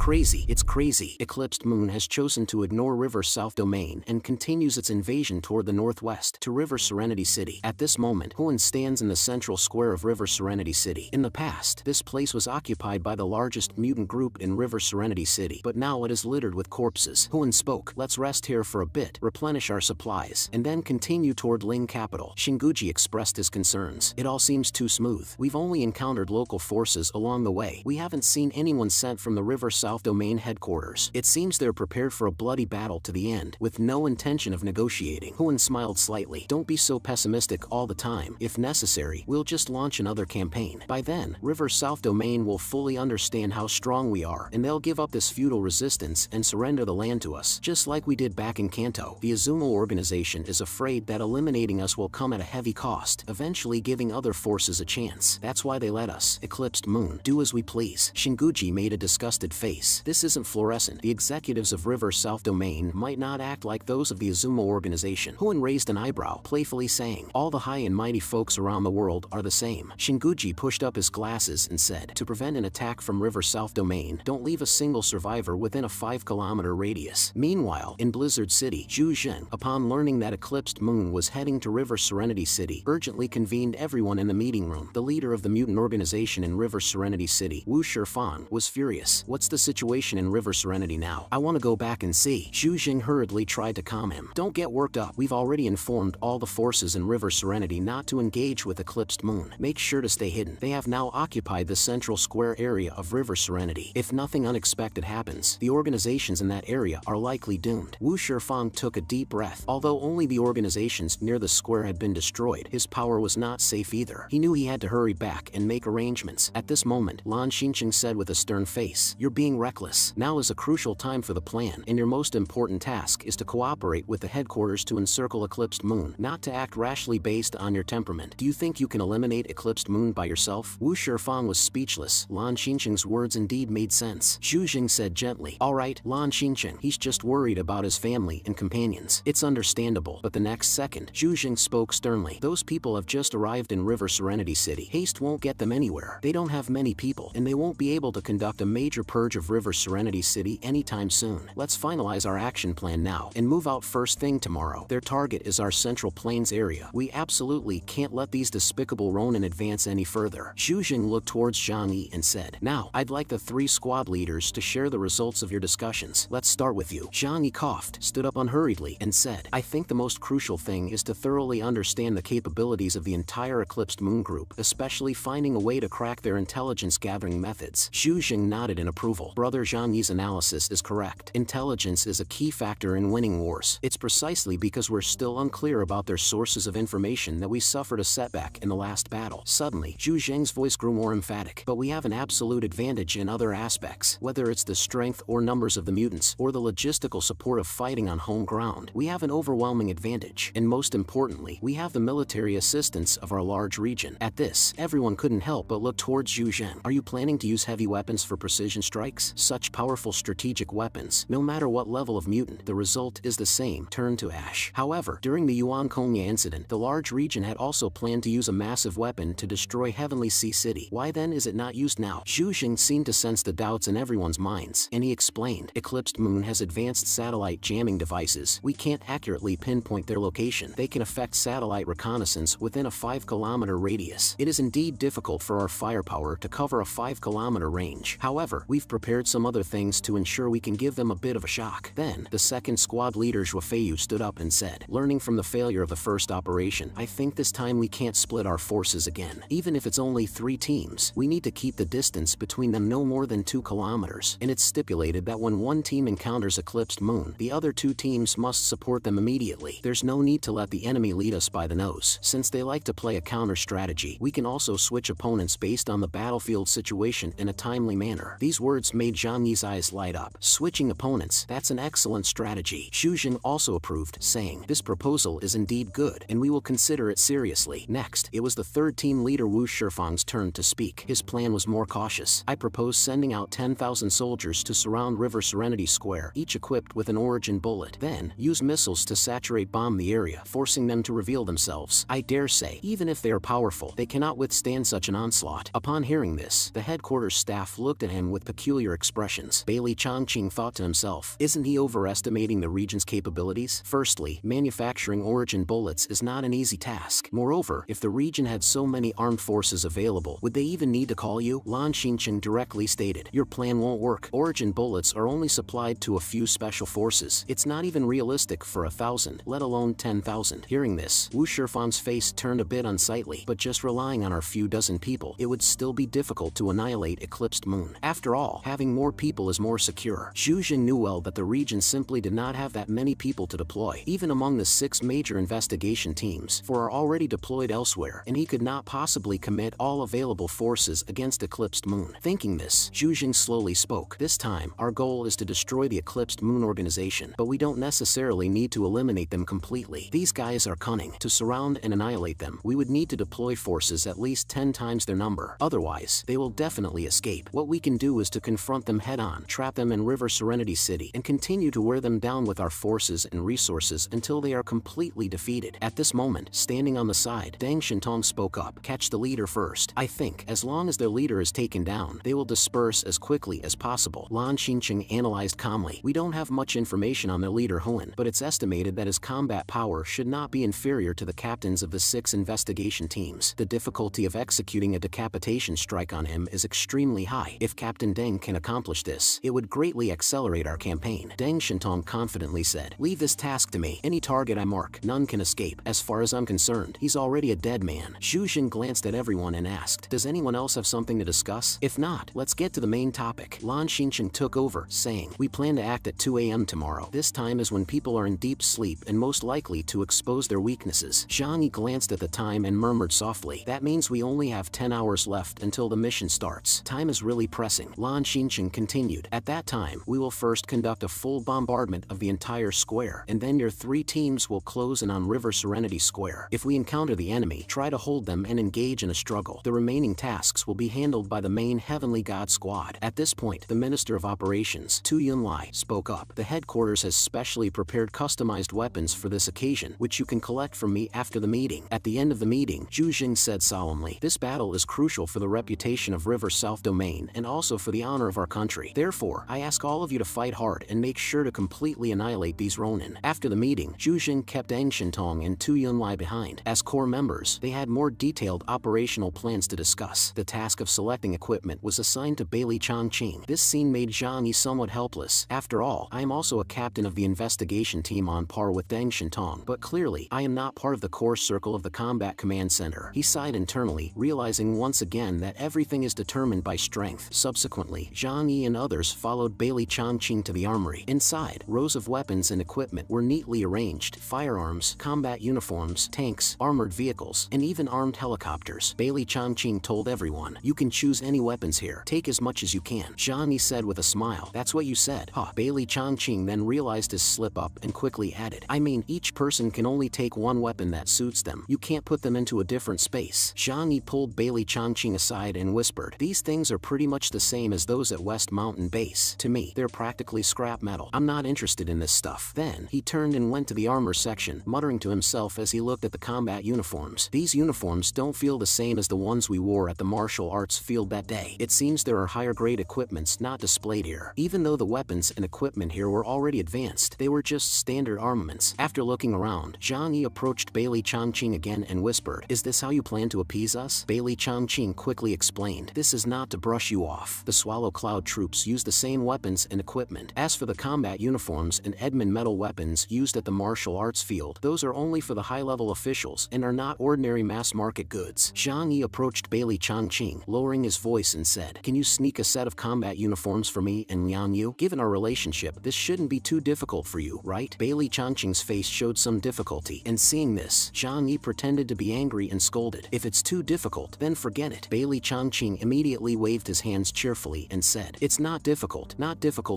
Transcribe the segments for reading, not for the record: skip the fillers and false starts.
crazy, it's crazy. Eclipsed Moon has chosen to ignore River South Domain and continues its invasion toward the northwest to River Serenity City. At this moment, Hoenn stands in the central square of River Serenity City. In the past, this place was occupied by the largest mutant group in River Serenity City, but now it is littered with corpses. Hoenn spoke, let's rest here for a bit, replenish our supplies, and then continue toward Ling capital. Shinguji expressed his concerns. It all seems too smooth. We've only encountered local forces along the way. We haven't seen anyone sent from the River South Domain headquarters. It seems they're prepared for a bloody battle to the end, with no intention of negotiating. Hoenn smiled slightly. Don't be so pessimistic all the time. If necessary, we'll just launch another campaign. By then, River South Domain will fully understand how strong we are, and they'll give up this feudal resistance and surrender the land to us, just like we did back in Kanto. The Azuma organization is afraid that eliminating us will come at a heavy cost, eventually giving other forces a chance. That's why they let us, Eclipsed Moon, do as we please. Shinguji made a disgusted face. This isn't fluorescent. The executives of River South Domain might not act like those of the Azuma organization. Hoenn raised an eyebrow, playfully saying, all the high and mighty folks around the world are the same. Shinguji pushed up his glasses and said, to prevent an attack from River South Domain, don't leave a single survivor within a 5-kilometer radius. Meanwhile, in Blizzard City, Zhu Zhen, upon learning that Eclipsed Moon was heading to River Serenity City, urgently convened everyone in the meeting room. The leader of the mutant organization in River Serenity City, Wu Shifang, was furious. What's the situation in River Serenity now? I want to go back and see. Zhu Zhen hurriedly tried to calm him. Don't get worked up. We've already informed all the forces in River Serenity not to engage with Eclipsed Moon. Make sure to stay hidden. They have now occupied the central square area of River Serenity. If nothing unexpected happens, the organizations in that area are likely doomed. Wu Shifang took a deep breath. Although only the organizations near the square had been destroyed, his power was not safe either. He knew he had to hurry back and make arrangements. At this moment, Lan Xinqing said with a stern face, you're being reckless. Now is a crucial time for the plan, and your most important task is to cooperate with the headquarters to encircle Eclipsed Moon, not to act rashly based on your temperament. Do you think you can eliminate Eclipsed Moon by yourself? Wu Shifang was speechless. Lan Xinqing's words indeed made sense. Zhu Zhen said gently, all right, Lan Xinqing, he's just worried about his family and companions. It's understandable. But the next second, Zhu Zhen spoke sternly. Those people have just arrived in River Serenity City. Haste won't get them anywhere. They don't have many people, and they won't be able to conduct a major purge of River Serenity City anytime soon. Let's finalize our action plan now and move out first thing tomorrow. Their target is our Central Plains area. We absolutely can't let these despicable Ronin advance any further. Zhu Zhen looked towards Zhang Yi and said, now, I'd like the 3 squad leaders to share the results of your discussions. Let's start with you. Zhang Yi coughed, stood up unhurriedly, and said, I think the most crucial thing is to thoroughly understand the capabilities of the entire Eclipsed Moon group, especially finding a way to crack their intelligence gathering methods. Zhu Zhen nodded in approval. Brother Zhang Yi's analysis is correct. Intelligence is a key factor in winning wars. It's precisely because we're still unclear about their sources of information that we suffered a setback in the last battle. Suddenly, Zhu Zheng's voice grew more emphatic. But we have an absolute advantage in other aspects. Whether it's the strength or numbers of the mutants, or the logistical support of fighting on home ground, we have an overwhelming advantage. And most importantly, we have the military assistance of our large region. At this, everyone couldn't help but look towards Zhu Zhen. Are you planning to use heavy weapons for precision strikes? Such powerful strategic weapons, no matter what level of mutant, the result is the same, turn to ash. However, during the Yuan Kongya incident, the large region had also planned to use a massive weapon to destroy Heavenly Sea City. Why then is it not used now? Zhu Zhen seemed to sense the doubts in everyone's minds, and he explained, Eclipsed Moon has advanced satellite jamming devices. We can't accurately pinpoint their location. They can affect satellite reconnaissance within a 5-kilometer radius. It is indeed difficult for our firepower to cover a 5-kilometer range. However, we've prepared some other things to ensure we can give them a bit of a shock. Then, the second squad leader Zhuo Feiyu stood up and said, learning from the failure of the first operation, I think this time we can't split our forces again. Even if it's only 3 teams, we need to keep the distance between them no more than 2 kilometers. And it's stipulated that when one team encounters Eclipsed Moon, the other 2 teams must support them immediately. There's no need to let the enemy lead us by the nose. Since they like to play a counter strategy, we can also switch opponents based on the battlefield situation in a timely manner. These words made Zhang Yi's eyes light up. Switching opponents, that's an excellent strategy. Zhu Zhen also approved, saying, this proposal is indeed good, and we will consider it seriously. Next, it was the third team leader Wu Shifang's turn to speak. His plan was more cautious. I propose sending out 10,000 soldiers to surround River Serenity Square, each equipped with an origin bullet. Then, use missiles to saturate bomb the area, forcing them to reveal themselves. I dare say, even if they are powerful, they cannot withstand such an onslaught. Upon hearing this, the headquarters staff looked at him with peculiar expressions. Bailey Changqing thought to himself, isn't he overestimating the region's capabilities? Firstly, manufacturing origin bullets is not an easy task. Moreover, if the region had so many armed forces available, would they even need to call you? Lan Xinchen directly stated, your plan won't work. Origin bullets are only supplied to a few special forces. It's not even realistic for 1,000, let alone 10,000. Hearing this, Wu Shifan's face turned a bit unsightly, but just relying on our few dozen people, it would still be difficult to annihilate Eclipsed Moon. After all, having more people is more secure. Zhu Jin knew well that the region simply did not have that many people to deploy, even among the 6 major investigation teams, for are already deployed elsewhere, and he could not possibly commit all available forces against Eclipsed Moon. Thinking this, Zhu Jin slowly spoke. This time, our goal is to destroy the Eclipsed Moon organization, but we don't necessarily need to eliminate them completely. These guys are cunning. To surround and annihilate them, we would need to deploy forces at least 10 times their number. Otherwise, they will definitely escape. What we can do is to confront them head-on, trap them in River Serenity City, and continue to wear them down with our forces and resources until they are completely defeated. At this moment, standing on the side, Deng Shintong spoke up. Catch the leader first. I think, as long as their leader is taken down, they will disperse as quickly as possible. Lan Xincheng analyzed calmly. We don't have much information on their leader Huan, but it's estimated that his combat power should not be inferior to the captains of the 6 investigation teams. The difficulty of executing a decapitation strike on him is extremely high. If Captain Deng can accomplish this, it would greatly accelerate our campaign. Deng Shintong confidently said, leave this task to me. Any target I mark, none can escape. As far as I'm concerned, he's already a dead man. Zhu Jin glanced at everyone and asked, does anyone else have something to discuss? If not, let's get to the main topic. Lan Xinchen took over, saying, we plan to act at 2 a.m. tomorrow. This time is when people are in deep sleep and most likely to expose their weaknesses. Zhang Yi glanced at the time and murmured softly, that means we only have 10 hours left until the mission starts. Time is really pressing. Lan Xinchen continued, at that time, we will first conduct a full bombardment of the entire square, and then your 3 teams will close in on River Serenity Square. If we encounter the enemy, try to hold them and engage in a struggle. The remaining tasks will be handled by the main Heavenly God squad. At this point, the Minister of Operations, Tu Yunlai, spoke up. The headquarters has specially prepared customized weapons for this occasion, which you can collect from me after the meeting. At the end of the meeting, Zhu Jing said solemnly, this battle is crucial for the reputation of River South Domain and also for the honor of our country. Therefore, I ask all of you to fight hard and make sure to completely annihilate these Ronin. After the meeting, Zhu Jing kept Deng Shintong and Tu Yunlai behind. As core members, they had more detailed operational plans to discuss. The task of selecting equipment was assigned to Bailey Changqing. This scene made Zhang Yi somewhat helpless. After all, I am also a captain of the investigation team on par with Deng Shintong, but clearly, I am not part of the core circle of the Combat Command Center. He sighed internally, realizing once again that everything is determined by strength. Subsequently, Zhang Yi and others followed Bailey Changqing to the armory. Inside, rows of weapons and equipment were neatly arranged. Firearms, combat uniforms, tanks, armored vehicles, and even armed helicopters. Bailey Changqing told everyone, you can choose any weapons here. Take as much as you can. Zhang Yi said with a smile, that's what you said. Huh. Bailey Changqing then realized his slip-up and quickly added, I mean, each person can only take one weapon that suits them. You can't put them into a different space. Zhang Yi pulled Bailey Changqing aside and whispered, these things are pretty much the same as those at West Mountain Base. To me, they're practically scrap metal. I'm not interested in this stuff. Then, he turned and went to the armor section, muttering to himself as he looked at the combat uniforms. These uniforms don't feel the same as the ones we wore at the martial arts field that day. It seems there are higher grade equipments not displayed here. Even though the weapons and equipment here were already advanced, they were just standard armaments. After looking around, Zhang Yi approached Bailey Changqing again and whispered, is this how you plan to appease us? Bailey Changqing quickly explained, this is not to brush you off. The Swallow Cloud troops use the same weapons and equipment. As for the combat uniforms and Edmund metal weapons used at the martial arts field, those are only for the high-level officials and are not ordinary mass-market goods. Zhang Yi approached Bailey Changqing, lowering his voice and said, can you sneak a set of combat uniforms for me and Liang Yu? Given our relationship, this shouldn't be too difficult for you, right? Bailey Changqing's face showed some difficulty, and seeing this, Zhang Yi pretended to be angry and scolded. If it's too difficult, then forget it. Bailey Changqing immediately waved his hands cheerfully and said, it's not difficult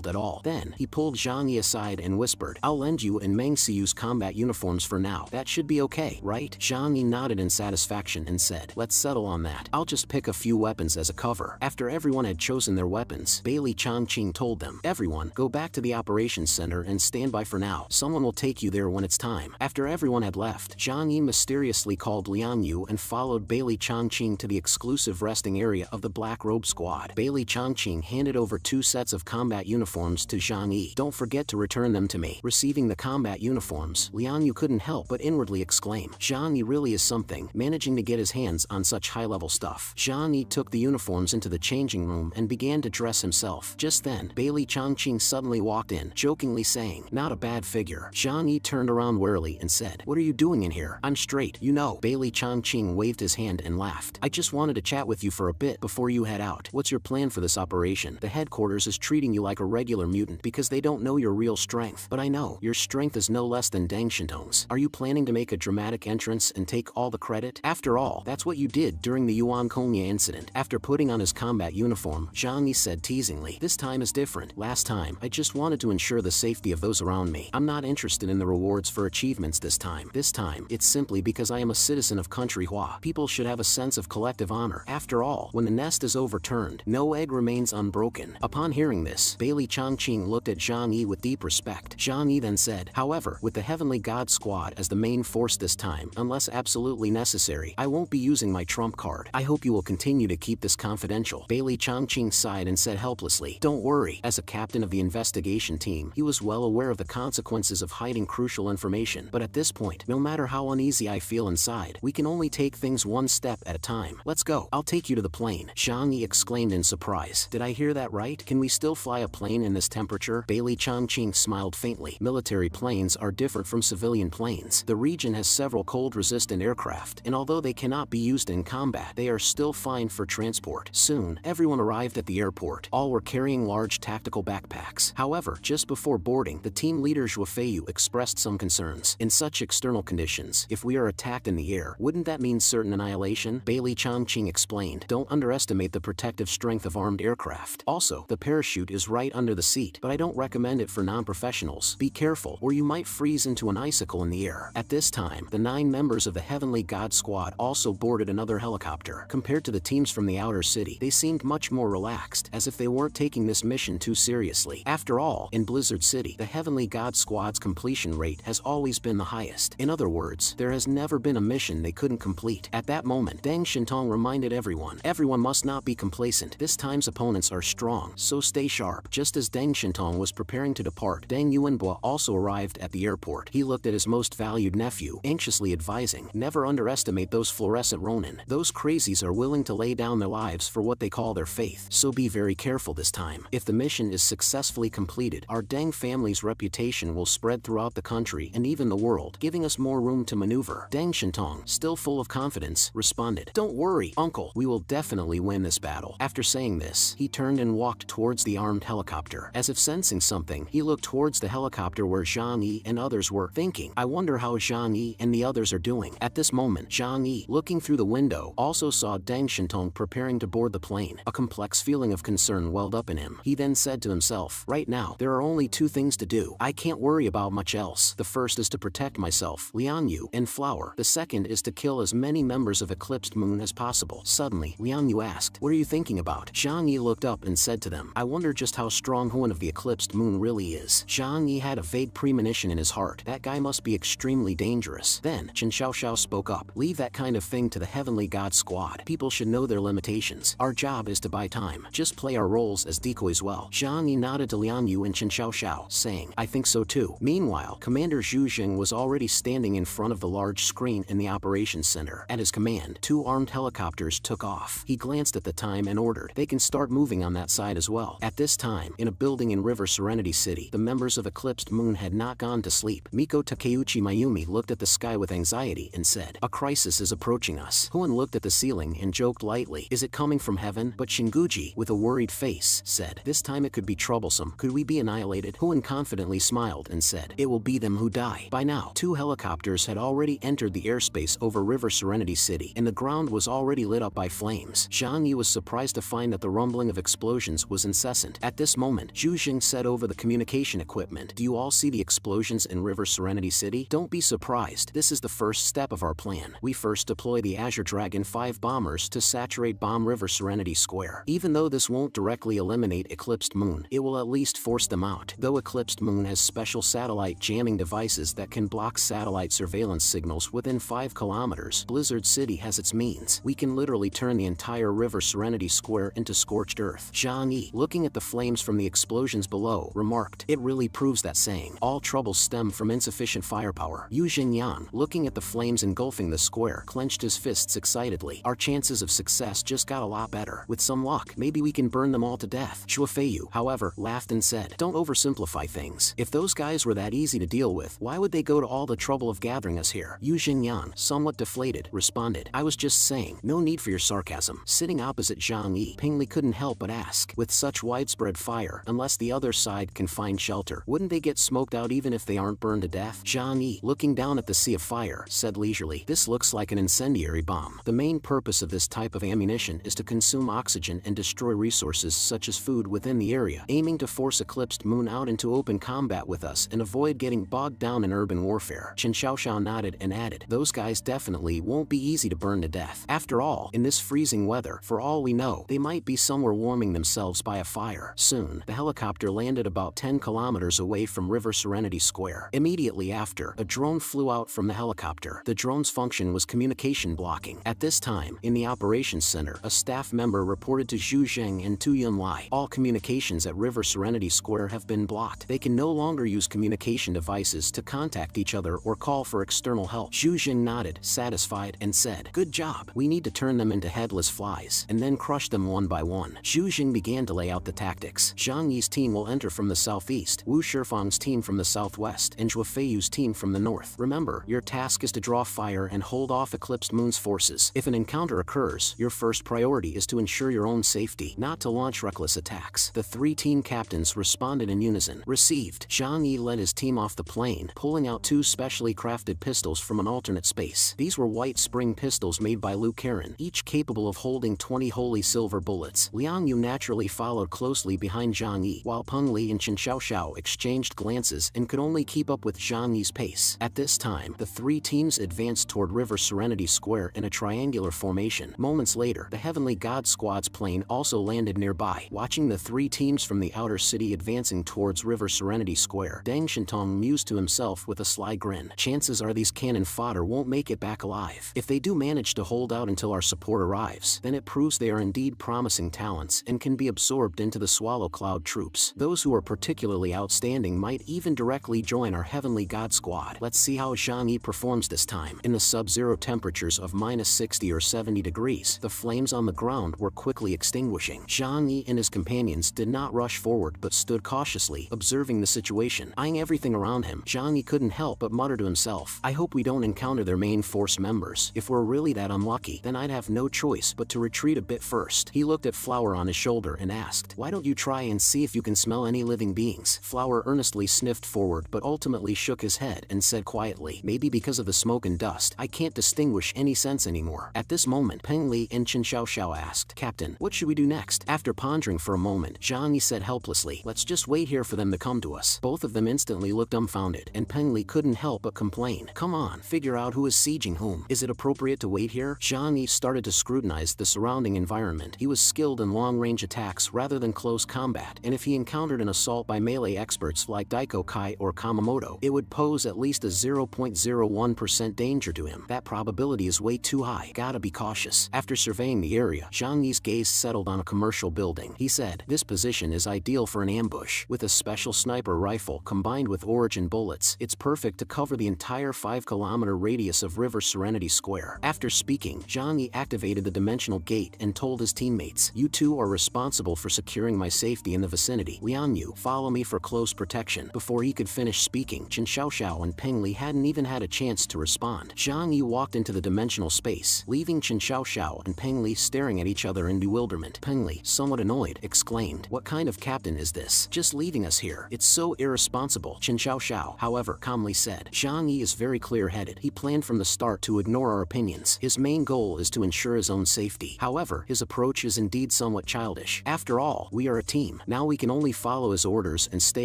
at all. Then, he pulled Zhang Yi aside and whispered, I'll lend you and Meng Siyu's combat uniforms for now. That should be okay, right? Zhang Yi nodded in satisfaction and said, let's settle on that. I'll just pick a few weapons as a cover. After everyone had chosen their weapons, Bailey Changqing told them, everyone, go back to the operations center and stand by for now. Someone will take you there when it's time. After everyone had left, Zhang Yi mysteriously called Liang Yu and followed Bailey Changqing to the exclusive resting area of the Black Robe Squad. Bailey Changqing handed over 2 sets of combat uniforms to Zhang Yi. "Don't forget to return them to me." Receiving the combat uniforms, Liang Yu couldn't help but inwardly exclaim, "Zhang Yi really is something, managing to get his hands on such high-level stuff." Zhang Yi took the uniforms into the changing room and began to dress himself. Just then, Bailey Chongqing suddenly walked in, jokingly saying, "Not a bad figure." Zhang Yi turned around warily and said, "What are you doing in here? I'm straight, you know." Bailey Chongqing waved his hand and laughed. "I just wanted to chat with you for a bit before you head out. What's your plan for this operation? The headquarters is treating you like a regular mutant because they don't know your real strength. But I know, your strength is no less than Deng Shintong's. Are you planning to make a dramatic entrance and take all the credit? After all, that's what you did during the Yuan Kongya incident." After putting on his combat uniform, Zhang Yi said teasingly, "This time is different. Last time, I just wanted to ensure the safety of those around me. I'm not interested in the rewards for achievements this time. This time, it's simply because I am a citizen of country Hua. People should have a sense of collective honor. After all, when the nest is overturned, no egg remains unbroken." Upon hearing this, Bailey Chongqing looked at Zhang Yi with deep respect. Zhang Yi then said, "However, with the Heavenly God Squad as the main force this time, unless absolutely necessary, I won't be using my trump card. I hope you will continue to keep this confidential." Bailey Chongqing sighed and said helplessly, "Don't worry." As a captain of the investigation team, he was well aware of the consequences of hiding crucial information. But at this point, no matter how uneasy I feel inside, we can only take things one step at a time. "Let's go. I'll take you to the plane." Zhang Yi exclaimed in surprise. "Did I hear that right? Can we still fly a plane in this temperature?" Bailey Chongqing smiled faintly. "Military planes are different from civilian planes. The region has several cold-resistant aircraft, and although they cannot be used in combat, they are still fine for transport." Soon, everyone arrived at the airport. All were carrying large tactical backpacks. However, just before boarding, the team leader Zhuo Feiyu expressed some concerns. "In such external conditions, if we are attacked in the air, wouldn't that mean certain annihilation?" Bailey Chongqing explained, "Don't underestimate the protective strength of armed aircraft. Also, the parachute is right under the seat, but I don't recommend it for non-professionals. Be careful, or you might freeze into an icicle in the air." At this time, the 9 members of the Heavenly God Squad also boarded another helicopter. Compared to the teams from the outer city, they seemed much more relaxed, as if they weren't taking this mission too seriously. After all, in Blizzard City, the Heavenly God Squad's completion rate has always been the highest. In other words, there has never been a mission they couldn't complete. At that moment, Deng Shintong reminded everyone must not be complacent. This time's opponents are strong, so stay sharp. Just as Deng Shintong was preparing to depart, Deng Yuanbo also arrived at the airport. He looked at his most valued nephew, anxiously advising, "Never underestimate those fluorescent Ronin. Those crazies are willing to lay down their lives for what they call their faith, so be very careful this time. If the mission is successfully completed, our Deng family's reputation will spread throughout the country and even the world, giving us more room to maneuver." Deng Shintong, still full of confidence, responded, "Don't worry, uncle, we will definitely win this battle." After saying this, he turned and walked towards the armed helicopter. As if sensing something, he looked towards the helicopter where Zhang Yi and others were, thinking, "I wonder how Zhang Yi and the others are doing." At this moment, Zhang Yi, looking through the window, also saw Deng Shintong preparing to board the plane. A complex feeling of concern welled up in him. He then said to himself, "Right now, there are only 2 things to do. I can't worry about much else. The first is to protect myself, Liang Yu, and Flower. The second is to kill as many members of Eclipsed Moon as possible." Suddenly, Liang Yu asked, "What are you thinking about?" Zhang Yi looked up and said to them, "I wonder just how strong Huan of the Eclipsed Moon really is." Zhang Yi had a vague premonition in his heart. That guy must be extremely dangerous. Then, Chen Xiaoxiao spoke up, "Leave that kind of thing to the Heavenly God Squad. People should know their limitations. Our job is to buy time. Just play our roles as decoys well." Zhang Yi nodded to Liang Yu and Chen Xiaoxiao, saying, "I think so too." Meanwhile, Commander Zhu Jing was already standing in front of the large screen in the operations center. At his command, 2 armed helicopters took off. He glanced at the time and ordered, "They can start moving on that side as well." At this time, in a building in River Serenity City, the members of Eclipsed Moon had not gone to sleep. Miko Takeuchi Mayumi looked at the sky with anxiety and said, "A crisis is approaching us." Huan looked at the ceiling and joked lightly, "Is it coming from heaven?" But Shinguji, with a worried face, said, "This time it could be troublesome. Could we be annihilated?" Huan confidently smiled and said, "It will be them who die." By now, 2 helicopters had already entered the airspace over River Serenity City, and the ground was already lit up by flames. Zhang Yi was surprised to find that the rumbling of explosions was incessant. At this moment, Zhu Jing said over the communication equipment, "Do you all see the explosions in River Serenity City? Don't be surprised. This is the first step of our plan. We first deploy the Azure Dragon 5 bombers to saturate bomb River Serenity Square. Even though this won't directly eliminate Eclipsed Moon, it will at least force them out. Though Eclipsed Moon has special satellite jamming devices that can block satellite surveillance signals within 5 kilometers, Blizzard City has its means. We can literally turn the entire River Serenity Square into scorched earth." earth. Zhang Yi, looking at the flames from the explosions below, remarked, "It really proves that saying. All troubles stem from insufficient firepower." Yu Xinyan, looking at the flames engulfing the square, clenched his fists excitedly. "Our chances of success just got a lot better. With some luck, maybe we can burn them all to death." Shuo Feiyu, however, laughed and said, "Don't oversimplify things. If those guys were that easy to deal with, why would they go to all the trouble of gathering us here?" Yu Xinyan, somewhat deflated, responded, "I was just saying, no need for your sarcasm." Sitting opposite Zhang Yi, Pingli couldn't help but ask, "With such widespread fire, unless the other side can find shelter, wouldn't they get smoked out even if they aren't burned to death?" Zhang Yi, looking down at the sea of fire, said leisurely, "This looks like an incendiary bomb. The main purpose of this type of ammunition is to consume oxygen and destroy resources such as food within the area, aiming to force Eclipsed Moon out into open combat with us and avoid getting bogged down in urban warfare." Chen Xiaoxiao nodded and added, "Those guys definitely won't be easy to burn to death. After all, in this freezing weather, for all we know, they might be somewhere warming themselves by a fire." Soon, the helicopter landed about 10 kilometers away from River Serenity Square. Immediately after, a drone flew out from the helicopter. The drone's function was communication blocking. At this time, in the operations center, a staff member reported to Zhu Zheng and Tu Yunlai, "All communications at River Serenity Square have been blocked. They can no longer use communication devices to contact each other or call for external help." Zhu Zheng nodded, satisfied, and said, "Good job. We need to turn them into headless flies, and then crush them one by one." Zhu Zheng began to lay out the tactics. Zhang Yi's team will enter from the southeast, Wu Shifang's team from the southwest, and Zhuo Feiyu's team from the north. Remember, your task is to draw fire and hold off Eclipsed Moon's forces. If an encounter occurs, your first priority is to ensure your own safety, not to launch reckless attacks. The three team captains responded in unison. Received. Zhang Yi led his team off the plane, pulling out two specially crafted pistols from an alternate space. These were white spring pistols made by Liu Karen, each capable of holding 20 holy silver bullets. Liang Yu naturally followed closely behind Zhang Yi, while Peng Li and Chen Xiaoxiao exchanged glances and could only keep up with Zhang Yi's pace. At this time, the three teams advanced toward River Serenity Square in a triangular formation. Moments later, the Heavenly God Squad's plane also landed nearby. Watching the three teams from the outer city advancing towards River Serenity Square, Deng Shintong mused to himself with a sly grin. Chances are these cannon fodder won't make it back alive. If they do manage to hold out until our support arrives, then it proves they are indeed promising talents and can be absorbed into the Swallow Cloud troops. Those who are particularly outstanding might even directly join our Heavenly God Squad. Let's see how Zhang Yi performs this time. In the sub-zero temperatures of -60 or 70 degrees, the flames on the ground were quickly extinguishing. Zhang Yi and his companions did not rush forward but stood cautiously, observing the situation. Eyeing everything around him, Zhang Yi couldn't help but mutter to himself, "I hope we don't encounter their main force members. If we're really that unlucky, then I'd have no choice but to retreat a bit first." He looked at Flower on his shoulder and asked, "Why don't you try and see if you can smell any living beings?" Flower earnestly sniffed forward but ultimately shook his head and said quietly, "Maybe because of the smoke and dust, I can't distinguish any sense anymore." At this moment, Peng Li and Chen Xiaoxiao asked, "Captain, what should we do next?" After pondering for a moment, Zhang Yi said helplessly, "Let's just wait here for them to come to us." Both of them instantly looked dumbfounded, and Peng Li couldn't help but complain, "Come on, figure out who is sieging whom. Is it appropriate to wait here?" Zhang Yi started to scrutinize the surrounding environment. He was skilled in long-range attacks rather than close combat, and if he encountered an assault by melee experts like Daiko Kai or Kamamoto, it would pose at least a 0.01% danger to him. That probability is way too high. Gotta be cautious. After surveying the area, Zhang Yi's gaze settled on a commercial building. He said, "This position is ideal for an ambush. With a special sniper rifle combined with origin bullets, it's perfect to cover the entire 5-kilometer radius of River Serenity Square." After speaking, Zhang Yi activated the dimensional gate and told his teammates, "You two are responsible for securing my safety in the vicinity. Liang Yu, follow me for close protection." Before he could finish speaking, Chen Xiaoxiao and Peng Li hadn't even had a chance to respond. Zhang Yi walked into the dimensional space, leaving Chen Xiaoxiao and Peng Li staring at each other in bewilderment. Peng Li, somewhat annoyed, exclaimed, "What kind of captain is this? Just leaving us here. It's so irresponsible." Chen Xiaoxiao, however, calmly said, "Zhang Yi is very clear-headed. He planned from the start to ignore our opinions. His main goal is to ensure his own safety. However, his approach is indeed somewhat childish. After all, we are a team. Now we can only follow his orders and stay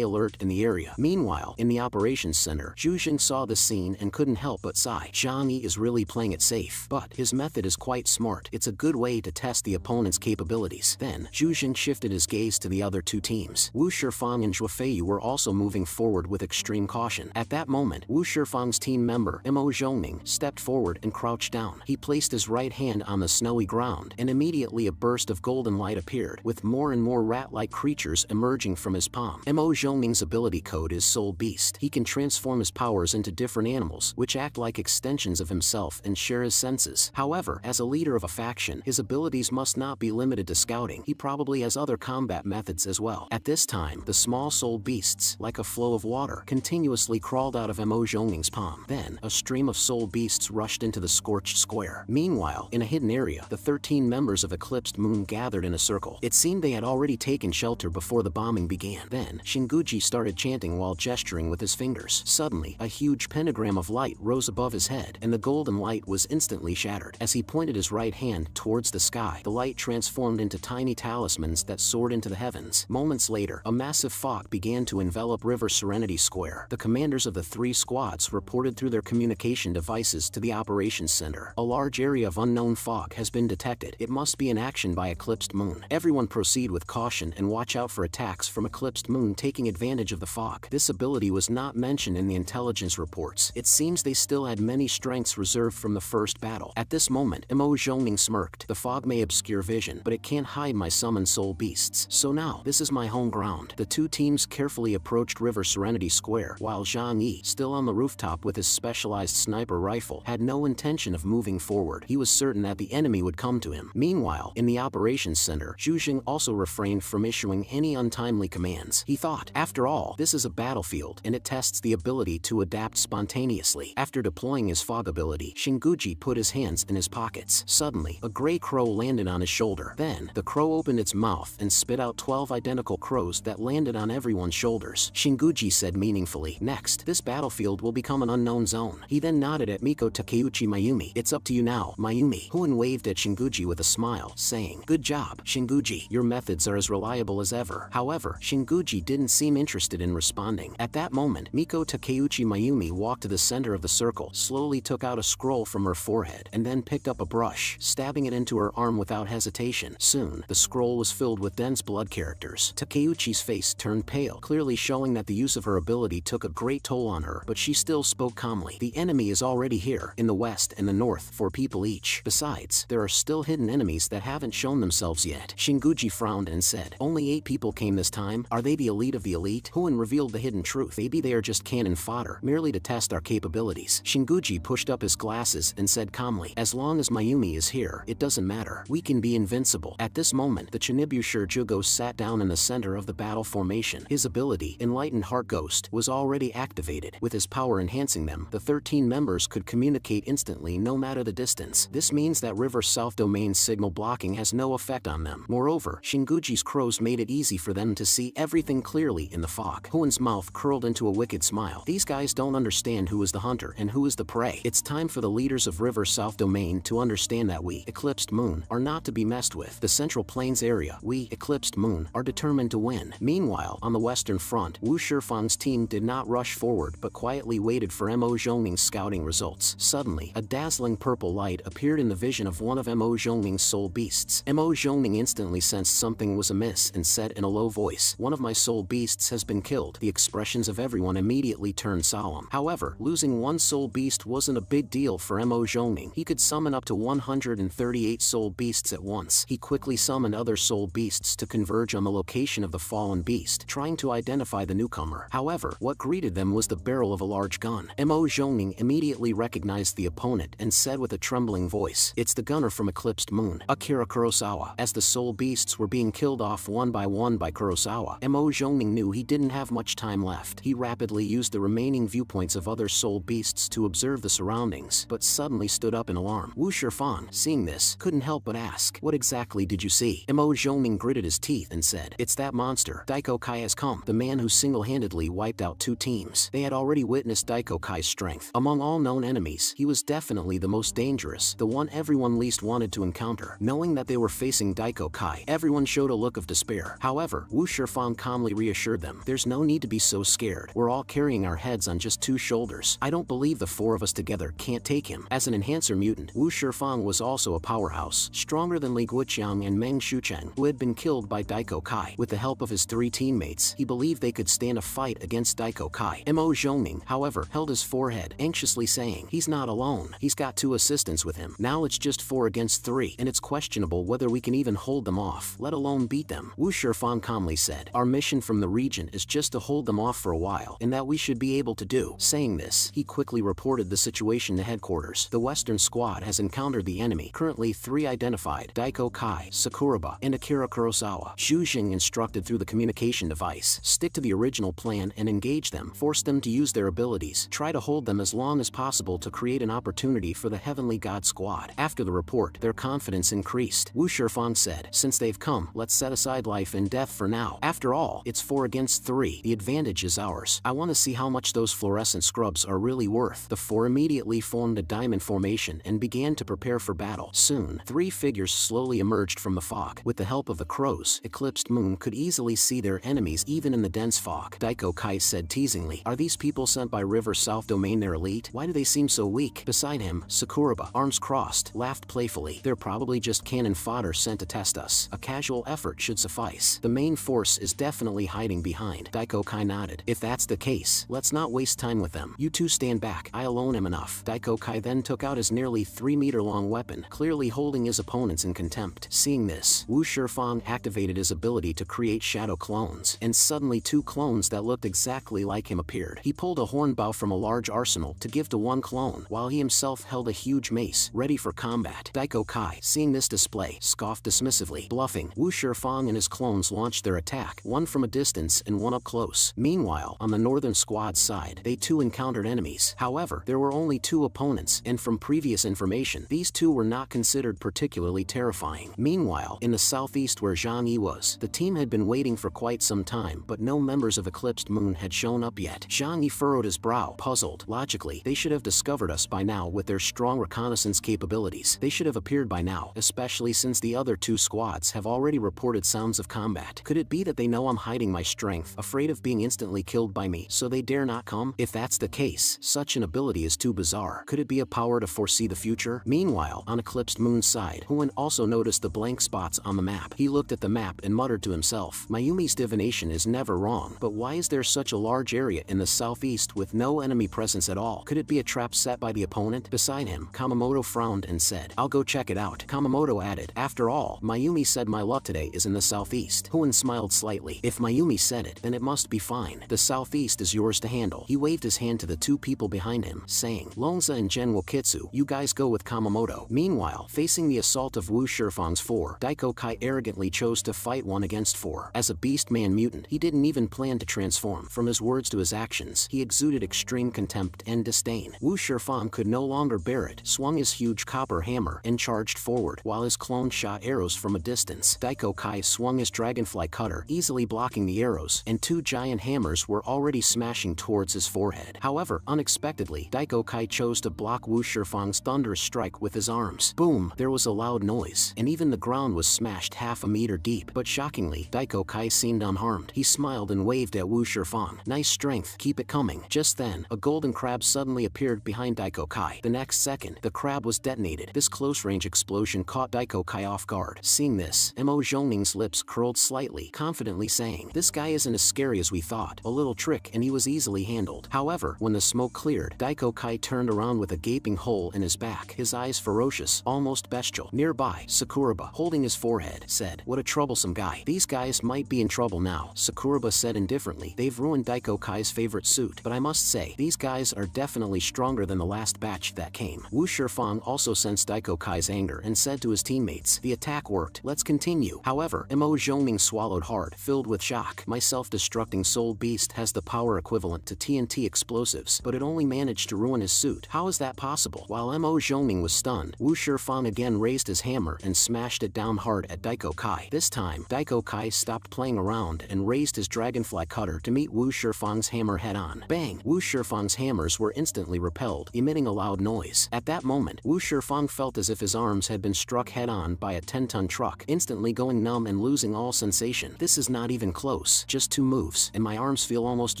alert in the area." Meanwhile, in the operations center, Zhu Xing saw the scene and couldn't help but sigh. Zhang Yi is really playing it safe, but his method is quite smart. It's a good way to test the opponent's capabilities. Then, Zhu Xing shifted his gaze to the other two teams. Wu Shifang and Zhuo Feiyu were also moving forward with extreme caution. At that moment, Wu Shifang's team member, Mo Zhongning, stepped forward and crouched down. He placed his right hand on the snowy ground, and immediately a burst of golden light light appeared, with more and more rat-like creatures emerging from his palm. Mo Zhongning's ability code is Soul Beast. He can transform his powers into different animals, which act like extensions of himself and share his senses. However, as a leader of a faction, his abilities must not be limited to scouting. He probably has other combat methods as well. At this time, the small soul beasts, like a flow of water, continuously crawled out of Mo Zhongning's palm. Then, a stream of soul beasts rushed into the scorched square. Meanwhile, in a hidden area, the 13 members of Eclipsed Moon gathered in a circle. It seemed they had already taken shelter before the bombing began. Then, Shinguji started chanting while gesturing with his fingers. Suddenly, a huge pentagram of light rose above his head, and the golden light was instantly shattered. As he pointed his right hand towards the sky, the light transformed into tiny talismans that soared into the heavens. Moments later, a massive fog began to envelop River Serenity Square. The commanders of the 3 squads reported through their communication devices to the operations center. A large area of unknown fog has been detected. It must be an action by Eclipsed Moon. Everyone proceed with caution and watch out for attacks from Eclipsed Moon taking advantage of the fog. This ability was not mentioned in the intelligence reports. It seems they still had many strengths reserved from the first battle. At this moment, Mo Zhongning smirked. The fog may obscure vision, but it can't hide my summoned soul beasts. So now, this is my home ground. The 2 teams carefully approached River Serenity Square, while Zhang Yi, still on the rooftop with his specialized sniper rifle, had no intention of moving forward. He was certain that the enemy would come to him. Meanwhile, in the operations center, Zhu Jing also refrained from issuing any untimely commands. He thought, after all, this is a battlefield, and it tests the ability to adapt spontaneously. After deploying his fog ability, Shinguji put his hands in his pockets. Suddenly, a gray crow landed on his shoulder. Then, the crow opened its mouth and spit out 12 identical crows that landed on everyone's shoulders. Shinguji said meaningfully, "Next, this battlefield will become an unknown zone." He then nodded at Miko Takeuchi Mayumi. "It's up to you now, Mayumi." Huan waved at Shinguji with a smile, saying, "Good job, Shinguji. Your methods are as reliable as ever." However, Shinguji didn't seem interested in responding. At that moment, Miko Takeuchi Mayumi walked to the center of the circle, slowly took out a scroll from her forehead, and then picked up a brush, stabbing it into her arm without hesitation. Soon, the scroll was filled with dense blood characters. Takeuchi's face turned pale, clearly showing that the use of her ability took a great toll on her, but she still spoke calmly. "The enemy is already here, in the west and the north, 4 people each. Besides, there are still hidden enemies that haven't shown themselves yet." Shinguji frowned and said, "Only 8 people came this time? Are they the elite of the elite?" Huan revealed the hidden truth. "Maybe they are just cannon fodder, merely to test our capabilities." Shinguji pushed up his glasses and said calmly, "As long as Mayumi is here, it doesn't matter. We can be invincible." At this moment, the Chinibusher Jugo sat down in the center of the battle formation. His ability, Enlightened Heart Ghost, was already activated. With his power enhancing them, the 13 members could communicate instantly no matter the distance. This means that River South Domain's signal blocking has no effect on them. Moreover, Shinguji's crows made it easy for them to see everything clearly in the fog. Huan's mouth curled into a wicked smile. "These guys don't understand who is the hunter and who is the prey. It's time for the leaders of River South Domain to understand that we, Eclipsed Moon, are not to be messed with. The Central Plains area, we, Eclipsed Moon, are determined to win." Meanwhile, on the western front, Wu Shifang's team did not rush forward but quietly waited for Mo Zhongning's scouting results. Suddenly, a dazzling purple light appeared in the vision of one of Mo Zhongning's soul beasts. Mo Zhongning instantly sensed something was amiss and said in a low voice, "One of my soul beasts has been killed." The expressions of everyone immediately turned solemn. However, losing one soul beast wasn't a big deal for Mo Zhongning. He could summon up to 138 soul beasts at once. He quickly summoned other soul beasts to converge on the location of the fallen beast, trying to identify the newcomer. However, what greeted them was the barrel of a large gun. Mo Zhongning immediately recognized the opponent and said with a trembling voice, "It's the gunner from Eclipsed Moon, Akira Kurosawa." As the soul beasts were being killed off one by Kurosawa, Mo Zhongning knew he didn't have much time left. He rapidly used the remaining viewpoints of other soul beasts to observe the surroundings, but suddenly stood up in alarm. Wu Shifang, seeing this, couldn't help but ask, "What exactly did you see?" Mo Zhongning gritted his teeth and said, "It's that monster. Daiko Kai has come, the man who single-handedly wiped out 2 teams." They had already witnessed Daiko Kai's strength. Among all known enemies, he was definitely the most dangerous, the one everyone least wanted to encounter. Knowing that they were facing Daiko Kai, everyone showed a look of despair. However, Wu Shifang calmly reassured them, "There's no need to be so scared. We're all carrying our heads on just 2 shoulders. I don't believe the 4 of us together can't take him." As an enhancer mutant, Wu Shifang was also a powerhouse, stronger than Li Guoqiang and Meng Shucheng, who had been killed by Daiko Kai. With the help of his 3 teammates, he believed they could stand a fight against Daiko Kai. Mo Zhongning, however, held his forehead, anxiously saying, "He's not alone. He's got 2 assistants with him. Now it's just 4 against 3, and it's questionable whether we can even hold them off, let alone beat them. Wu Shifang calmly said, "Our mission from the region is just to hold them off for a while, and that we should be able to do." Saying this, he quickly reported the situation to headquarters. The Western squad has encountered the enemy. Currently 3 identified: Daiko Kai, Sakuraba, and Akira Kurosawa. Zhu Jing instructed through the communication device, "Stick to the original plan and engage them. Force them to use their abilities. Try to hold them as long as possible to create an opportunity for the Heavenly God squad." After the report, their confidence increased. Wu Shifang said, "Since they've come, let's set aside life and death for now. After all, it's 4 against 3. The advantage is ours. I want to see how much those fluorescent scrubs are really worth." The 4 immediately formed a diamond formation and began to prepare for battle. Soon, 3 figures slowly emerged from the fog. With the help of the crows, Eclipsed Moon could easily see their enemies even in the dense fog. Daiko Kai said teasingly, "Are these people sent by River South Domain their elite? Why do they seem so weak?" Beside him, Sakuraba, arms crossed, laughed playfully. "They're probably just cannon fodder sent to test us. A casual effort should suffice. The main force is definitely hiding behind." Daiko Kai nodded. "If that's the case, let's not waste time with them. You two stand back. I alone am enough." Daiko Kai then took out his nearly 3-meter-long weapon, clearly holding his opponents in contempt. Seeing this, Wu Shifang activated his ability to create shadow clones, and suddenly 2 clones that looked exactly like him appeared. He pulled a horn bow from a large arsenal to give to one clone, while he himself held a huge mace, ready for combat. Daiko Kai, seeing this display, scoffed dismissively. Bluffing, Wu Shifang and his clones launched their attack, one from a distance and one up close. Meanwhile, on the northern squad's side, they too encountered enemies. However, there were only 2 opponents, and from previous information, these 2 were not considered particularly terrifying. Meanwhile, in the southeast where Zhang Yi was, the team had been waiting for quite some time, but no members of Eclipsed Moon had shown up yet. Zhang Yi furrowed his brow, puzzled. Logically, they should have discovered us by now with their strong reconnaissance capabilities. They should have appeared by now, especially since the other 2 squads have already reported sounds of combat. Could it be that they know I'm hiding my strength, afraid of being instantly killed by me, so they dare not come? If that's the case, such an ability is too bizarre. Could it be a power to foresee the future? Meanwhile, on Eclipsed Moon's side, Huan also noticed the blank spots on the map. He looked at the map and muttered to himself, "Mayumi's divination is never wrong, but why is there such a large area in the southeast with no enemy presence at all? Could it be a trap set by the opponent?" Beside him, Kamamoto frowned and said, "I'll go check it out." Kamamoto added, "After all, Mayumi said my luck today is in the southeast." Huan smiled slightly. "If Mayumi said it, then it must be fine. The southeast is yours to handle." He waved his hand to the 2 people behind him, saying, "Lonza and Genwo Kitsu, you guys go with Kamamoto." Meanwhile, facing the assault of Wu Shifang's 4, Daiko Kai arrogantly chose to fight 1 against 4. As a beast-man mutant, he didn't even plan to transform. From his words to his actions, he exuded extreme contempt and disdain. Wu Shifang could no longer bear it, swung his huge copper hammer, and charged forward, while his clone shot arrows from a distance. Daiko Kai swung his dragonfly cutter, easily blocking the arrows, and 2 giant hammers were already smashing towards his forehead. However, unexpectedly, Daiko Kai chose to block Wu Shifang's thunderous strike with his arms. Boom! There was a loud noise, and even the ground was smashed half a meter deep. But shockingly, Daiko Kai seemed unharmed. He smiled and waved at Wu Shifang. "Nice strength, keep it coming." Just then, a golden crab suddenly appeared behind Daiko Kai. The next second, the crab was detonated. This close-range explosion caught Daiko Kai off guard. Seeing this, Mo Zhongning's lips curled slightly, confidently saying, "This guy isn't as scary as we thought. A little trick and he was easily handled." However, when the smoke cleared, Daiko Kai turned around with a gaping hole in his back, his eyes ferocious, almost bestial. Nearby, Sakuraba, holding his forehead, said, "What a troublesome guy. These guys might be in trouble now." Sakuraba said indifferently, "They've ruined Daiko Kai's favorite suit, but I must say, these guys are definitely stronger than the last batch that came." Wu Shifang also sensed Daiko Kai's anger and said to his teammates, "The attack worked, let's continue." However, Mo Zhongning swallowed hard, filled with shock. "My self-destructing soul beast has the power equivalent to TNT explosives, but it only managed to ruin his suit. How is that possible?" While Mo Zhongning was stunned, Wu Shifang again raised his hammer and smashed it down hard at Daiko Kai. This time, Daiko Kai stopped playing around and raised his dragonfly cutter to meet Wu Shifang's hammer head-on. Bang! Wu Shifang's hammers were instantly repelled, emitting a loud noise. At that moment, Wu Shifang felt as if his arms had been struck head-on by a 10-ton truck, instantly going numb and losing all sensation. "This is not even close. Just 2 moves, and my arms feel almost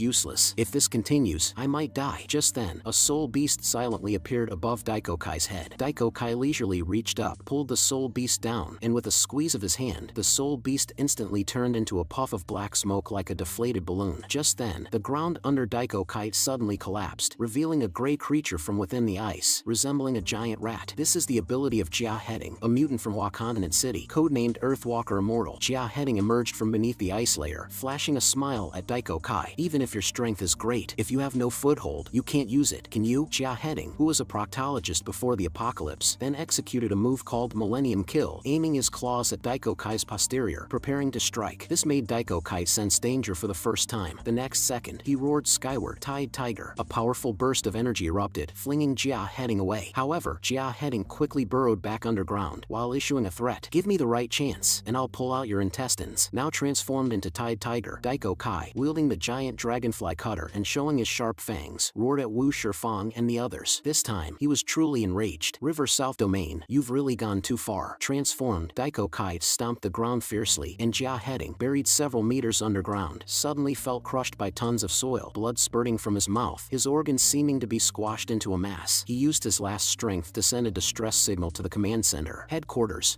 useless. If this continues, I might die." Just then, a soul beast silently appeared above Daiko Kai's head. Daiko Kai leisurely reached up, pulled the soul beast down, and with a squeeze of his hand, the soul beast instantly turned into a puff of black smoke like a deflated balloon. Just then, the ground under Daiko Kai suddenly collapsed, revealing a gray creature from within the ice, resembling a giant rat. This is the ability of Jia Heading, a mutant from Wakandanet City. City, codenamed Earthwalker Immortal. Jia Heading emerged from beneath the ice layer, flashing a smile at Daiko Kai. Even if your strength is great, if you have no foothold, you can't use it, can you? Jia Heading, who was a proctologist before the apocalypse, then executed a move called Millennium Kill, aiming his claws at Daiko Kai's posterior, preparing to strike. This made Daiko Kai sense danger for the first time. The next second, he roared skyward, Tide Tiger. A powerful burst of energy erupted, flinging Jia Heading away. However, Jia Heading quickly burrowed back underground, while issuing a threat. Give me the right chance, and I'll pull out your intestines. Now transformed into Tide Tiger, Daiko Kai, wielding the giant dragonfly cutter and showing his sharp fangs, roared at Wu Shifang and the others. This time, he was truly enraged. River South Domain, you've really gone too far. Transformed, Daiko Kai stomped the ground fiercely, and Jia Heading, buried several meters underground, suddenly felt crushed by tons of soil, blood spurting from his mouth, his organs seeming to be squashed into a mass. He used his last strength to send a distress signal to the command center. Headquarters,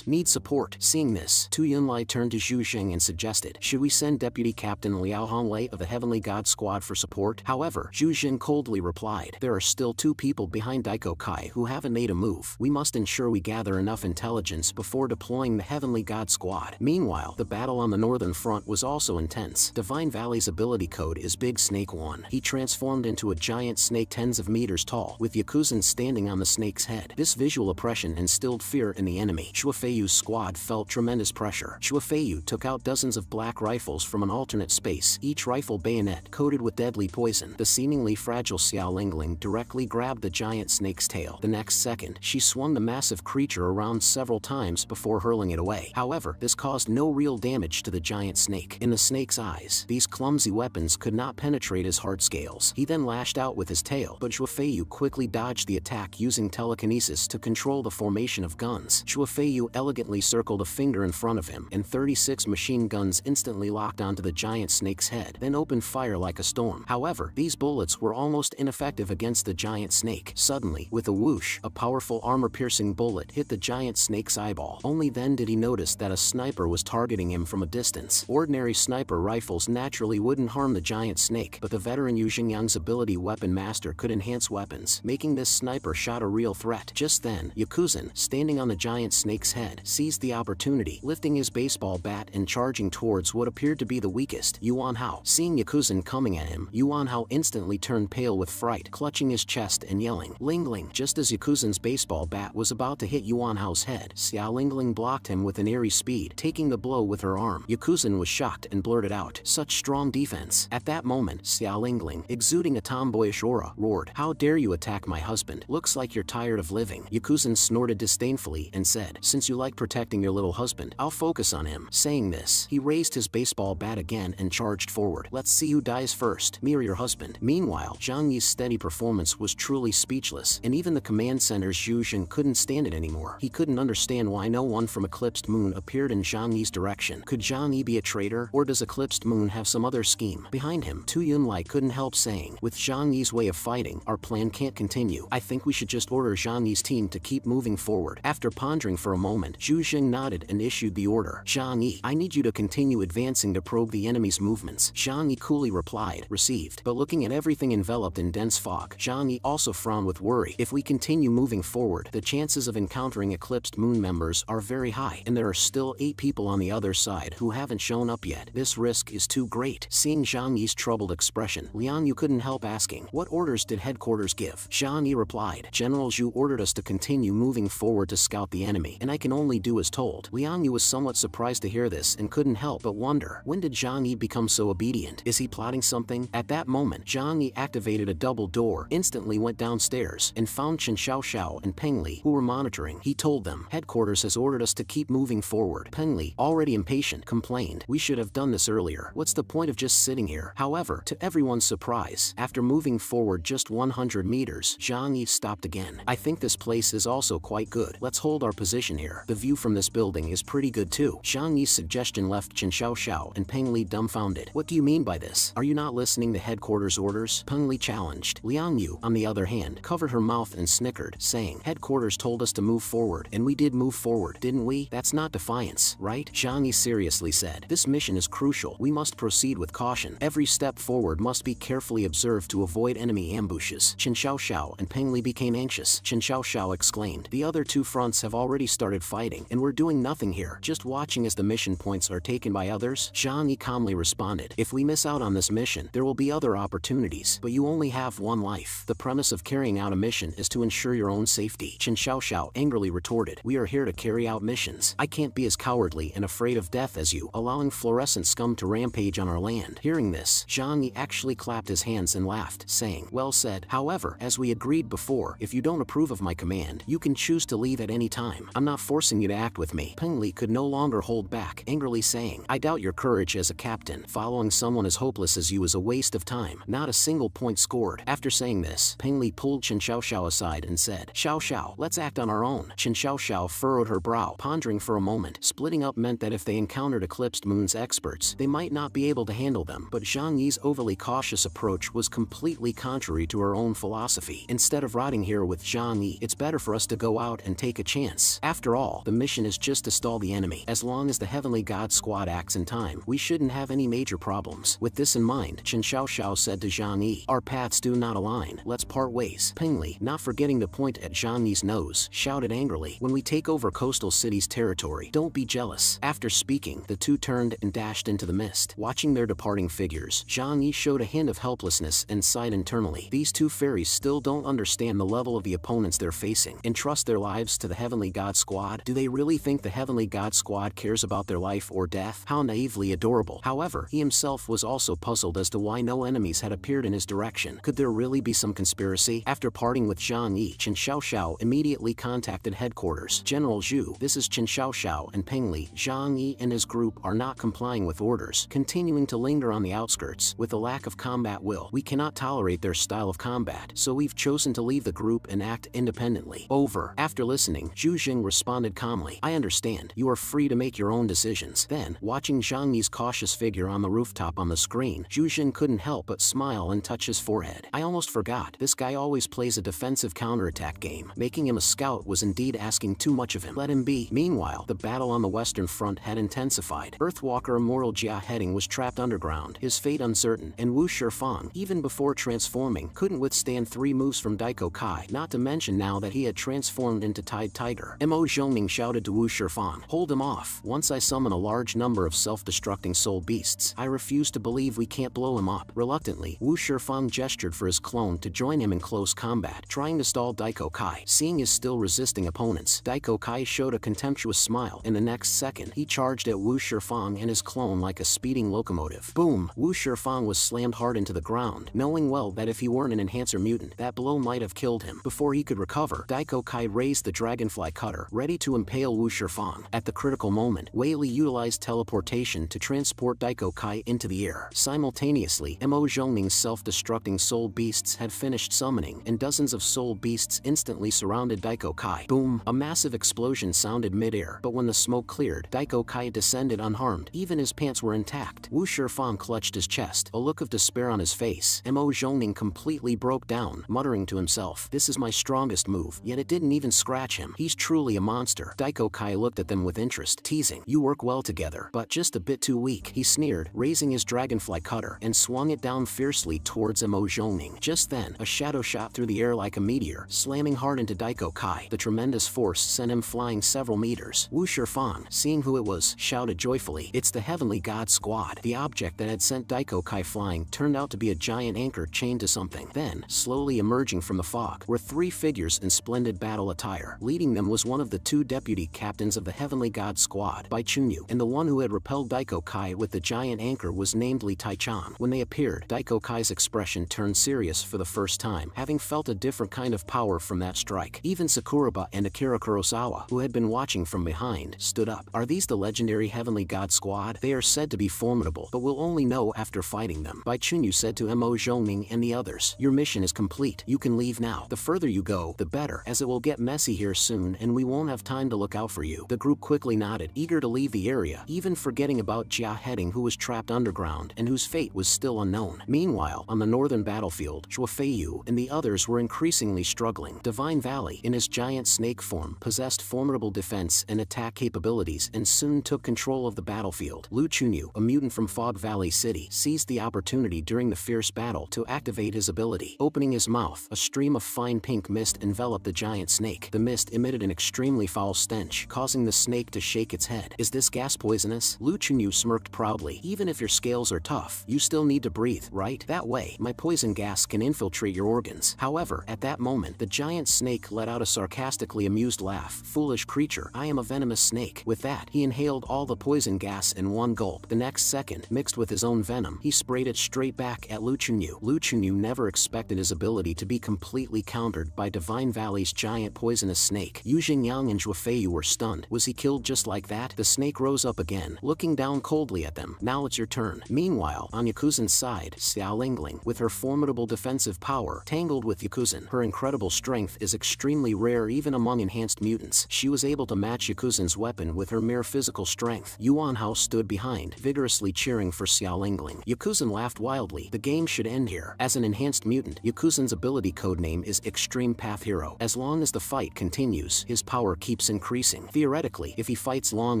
need support. Seeing this, Tu Yunlai turned to Zhu Jing and suggested, should we send Deputy Captain Liao Honglei of the Heavenly God Squad for support? However, Zhu Jing coldly replied, there are still 2 people behind Daiko Kai who haven't made a move. We must ensure we gather enough intelligence before deploying the Heavenly God Squad. Meanwhile, the battle on the northern front was also intense. Divine Valley's ability code is Big Snake 1. He transformed into a giant snake tens of meters tall, with Yakuzan standing on the snake's head. This visual oppression instilled fear in the enemy. Shuafeiyu's squad felt tremendous pressure. Shuafeiyu took out dozens of black rifles from an alternate space, each rifle bayonet coated with deadly poison. The seemingly fragile Xiao Lingling directly grabbed the giant snake's tail. The next second, she swung the massive creature around several times before hurling it away. However, this caused no real damage to the giant snake. In the snake's eyes, these clumsy weapons could not penetrate his heart scales. He then lashed out with his tail, but Shuafeiyu quickly dodged the attack using telekinesis to control the formation of guns. Shuafeiyu elegantly circled a finger in front of him, and 36 machine guns instantly locked onto the giant snake's head, then opened fire like a storm. However, these bullets were almost ineffective against the giant snake. Suddenly, with a whoosh, a powerful armor-piercing bullet hit the giant snake's eyeball. Only then did he notice that a sniper was targeting him from a distance. Ordinary sniper rifles naturally wouldn't harm the giant snake, but the veteran Yu Xingyang's ability weapon master could enhance weapons, making this sniper shot a real threat. Just then, Yakuzan, standing on the giant snake's head, seized the opportunity, lifting his baseball bat and charging towards what appeared to be the weakest, Yuan Hao. Seeing Yakuzan coming at him, Yuan Hao instantly turned pale with fright, clutching his chest and yelling, Lingling! Just as Yakuzan's baseball bat was about to hit Yuan Hao's head, Xiao Lingling blocked him with an eerie speed, taking the blow with her arm. Yakuzan was shocked and blurted out, such strong defense. At that moment, Xiao Lingling, exuding a tomboyish aura, roared, how dare you attack my husband? Looks like you're tired of living. Yakuzan snorted disdainfully and said, since you like protecting your little husband, I'll focus on him. Saying this, he raised his baseball bat again and charged forward. Let's see who dies first, me or your husband. Meanwhile, Zhang Yi's steady performance was truly speechless, and even the command center's Zhu Jing couldn't stand it anymore. He couldn't understand why no one from Eclipsed Moon appeared in Zhang Yi's direction. Could Zhang Yi be a traitor, or does Eclipsed Moon have some other scheme behind him? Tu Yunlai couldn't help saying, with Zhang Yi's way of fighting, our plan can't continue. I think we should just order Zhang Yi's team to keep moving forward. After pondering for a moment, Zhu Jing nodded and issued the order. Zhang Yi, I need you to continue advancing to probe the enemy's movements. Zhang Yi coolly replied, received. But looking at everything enveloped in dense fog, Zhang Yi also frowned with worry. If we continue moving forward, the chances of encountering Eclipsed Moon members are very high, and there are still 8 people on the other side who haven't shown up yet. This risk is too great. Seeing Zhang Yi's troubled expression, Liang Yu couldn't help asking, what orders did headquarters give? Zhang Yi replied, General Zhu ordered us to continue moving forward to scout the enemy, and I can only do as told. Liang Yu was somewhat surprised to hear this and couldn't help but wonder, when did Zhang Yi become so obedient? Is he plotting something? At that moment, Zhang Yi activated a double door, instantly went downstairs, and found Chen Xiaoxiao and Peng Li, who were monitoring. He told them, headquarters has ordered us to keep moving forward. Peng Li, already impatient, complained, we should have done this earlier. What's the point of just sitting here? However, to everyone's surprise, after moving forward just 100 meters, Zhang Yi stopped again. I think this place is also quite good. Let's hold our position here. The view from this building is pretty good too. Zhang Yi's suggestion left Chen Xiaoxiao and Peng Li dumbfounded. What do you mean by this? Are you not listening to headquarters orders? Peng Li challenged. Liang Yu, on the other hand, covered her mouth and snickered, saying, headquarters told us to move forward, and we did move forward, didn't we? That's not defiance, right? Zhang Yi seriously said, this mission is crucial. We must proceed with caution. Every step forward must be carefully observed to avoid enemy ambushes. Chen Xiaoxiao and Peng Li became anxious. Chen Xiaoxiao exclaimed, the other 2 fronts have already started started fighting, and we're doing nothing here, just watching as the mission points are taken by others? Zhang Yi calmly responded, if we miss out on this mission, there will be other opportunities, but you only have one life. The premise of carrying out a mission is to ensure your own safety. Chen Xiaoxiao angrily retorted, we are here to carry out missions. I can't be as cowardly and afraid of death as you, allowing fluorescent scum to rampage on our land. Hearing this, Zhang Yi actually clapped his hands and laughed, saying, well said. However, as we agreed before, if you don't approve of my command, you can choose to leave at any time. I'm not forcing you to act with me. Peng Li could no longer hold back, angrily saying, I doubt your courage as a captain. Following someone as hopeless as you is a waste of time. Not a single point scored. After saying this, Peng Li pulled Chen Xiaoxiao aside and said, Xiaoxiao, let's act on our own. Chen Xiaoxiao furrowed her brow, pondering for a moment. Splitting up meant that if they encountered Eclipsed Moon's experts, they might not be able to handle them, but Zhang Yi's overly cautious approach was completely contrary to her own philosophy. Instead of rotting here with Zhang Yi, it's better for us to go out and take a chance. After all, the mission is just to stall the enemy. As long as the Heavenly God Squad acts in time, we shouldn't have any major problems. With this in mind, Chen Xiaoxiao said to Zhang Yi, our paths do not align. Let's part ways. Peng Li, not forgetting to point at Zhang Yi's nose, shouted angrily, when we take over Coastal City's territory, don't be jealous. After speaking, the two turned and dashed into the mist. Watching their departing figures, Zhang Yi showed a hint of helplessness and sighed internally. These two fairies still don't understand the level of the opponents they're facing, and trust their lives to the Heavenly God Squad. Do they really think the Heavenly God Squad cares about their life or death? How naively adorable. However, he himself was also puzzled as to why no enemies had appeared in his direction. Could there really be some conspiracy? After parting with Zhang Yi, Chen Xiaoxiao immediately contacted headquarters. General Zhu, this is Chen Xiaoxiao and Peng Li. Zhang Yi and his group are not complying with orders, continuing to linger on the outskirts. With a lack of combat will, we cannot tolerate their style of combat, so we've chosen to leave the group and act independently. Over. After listening, Zhu Jing responded calmly, I understand. You are free to make your own decisions. Then, watching Zhang Yi's cautious figure on the rooftop on the screen, Zhu Jing couldn't help but smile and touch his forehead. I almost forgot. This guy always plays a defensive counterattack game. Making him a scout was indeed asking too much of him. Let him be. Meanwhile, the battle on the western front had intensified. Earthwalker Immortal Jia Heading was trapped underground, his fate uncertain, and Wu Shifang, even before transforming, couldn't withstand 3 moves from Daiko Kai, not to mention now that he had transformed into Tide Tiger. Mo Zhongning shouted to Wu Shifang, hold him off. Once I summon a large number of self-destructing soul beasts, I refuse to believe we can't blow him up. Reluctantly, Wu Shifang gestured for his clone to join him in close combat, trying to stall Daiko Kai. Seeing his still resisting opponents, Daiko Kai showed a contemptuous smile. In the next second, he charged at Wu Shifang and his clone like a speeding locomotive. Boom! Wu Shifang was slammed hard into the ground, knowing well that if he weren't an enhancer mutant, that blow might have killed him. Before he could recover, Daiko Kai raised the dragonfly cutter, ready to impale Wu Shifang. At the critical moment, Wei Li utilized teleportation to transport Daiko Kai into the air. Simultaneously, Mo Zhongning's self-destructing soul beasts had finished summoning, and dozens of soul beasts instantly surrounded Daiko Kai. Boom! A massive explosion sounded mid-air, but when the smoke cleared, Daiko Kai descended unharmed. Even his pants were intact. Wu Shifang clutched his chest, a look of despair on his face. Mo Zhongning completely broke down, muttering to himself, this is my strongest move, yet it didn't even scratch him. He's truly a monster. Daiko Kai looked at them with interest, teasing, you work well together, but just a bit too weak. He sneered, raising his dragonfly cutter, and swung it down fiercely towards Mo Zhongning. Just then, a shadow shot through the air like a meteor, slamming hard into Daiko Kai. The tremendous force sent him flying several meters. Wu Shifang, seeing who it was, shouted joyfully, it's the Heavenly God Squad. The object that had sent Daiko Kai flying turned out to be a giant anchor chained to something. Then, slowly emerging from the fog, were 3 figures in splendid battle attire. Leading them was one of the 2 deputy captains of the Heavenly God Squad, Bai Chunyu, and the one who had repelled Daiko Kai with the giant anchor was named Li Taichan. When they appeared, Daiko Kai's expression turned serious for the first time, having felt a different kind of power from that strike. Even Sakuraba and Akira Kurosawa, who had been watching from behind, stood up. Are these the legendary Heavenly God Squad? They are said to be formidable, but we'll only know after fighting them. Bai Chunyu said to Mo Zhongning and the others, your mission is complete. You can leave now. The further you go, the better, as it will get messy here soon and we won't have time to look out for you. The group quickly nodded, eager to leave the area, even forgetting about Jia Heading, who was trapped underground and whose fate was still unknown. Meanwhile, on the northern battlefield, Zhuo Feiyu and the others were increasingly struggling. Divine Valley, in his giant snake form, possessed formidable defense and attack capabilities and soon took control of the battlefield. Lu Chunyu, a mutant from Fog Valley City, seized the opportunity during the fierce battle to activate his ability. Opening his mouth, a stream of fine pink mist enveloped the giant snake. The mist emitted an extremely extremely foul stench, causing the snake to shake its head. Is this gas poisonous? Lu Chunyu smirked proudly. Even if your scales are tough, you still need to breathe, right? That way, my poison gas can infiltrate your organs. However, at that moment, the giant snake let out a sarcastically amused laugh. Foolish creature, I am a venomous snake. With that, he inhaled all the poison gas in one gulp. The next second, mixed with his own venom, he sprayed it straight back at Lu Chunyu. Lu Chunyu never expected his ability to be completely countered by Divine Valley's giant poisonous snake. Yu Xingyang and Zhuo Feiyu were stunned. Was he killed just like that? The snake rose up again, looking down coldly at them. Now it's your turn. Meanwhile, on Yakuzen's side, Xiao Lingling, with her formidable defensive power, tangled with Yakuzen. Her incredible strength is extremely rare even among enhanced mutants. She was able to match Yakuzen's weapon with her mere physical strength. Yuan Hao stood behind, vigorously cheering for Xiao Lingling. Yakuzen laughed wildly. The game should end here. As an enhanced mutant, Yakuzen's ability codename is Extreme Path Hero. As long as the fight continues, his power keeps increasing. Theoretically, if he fights long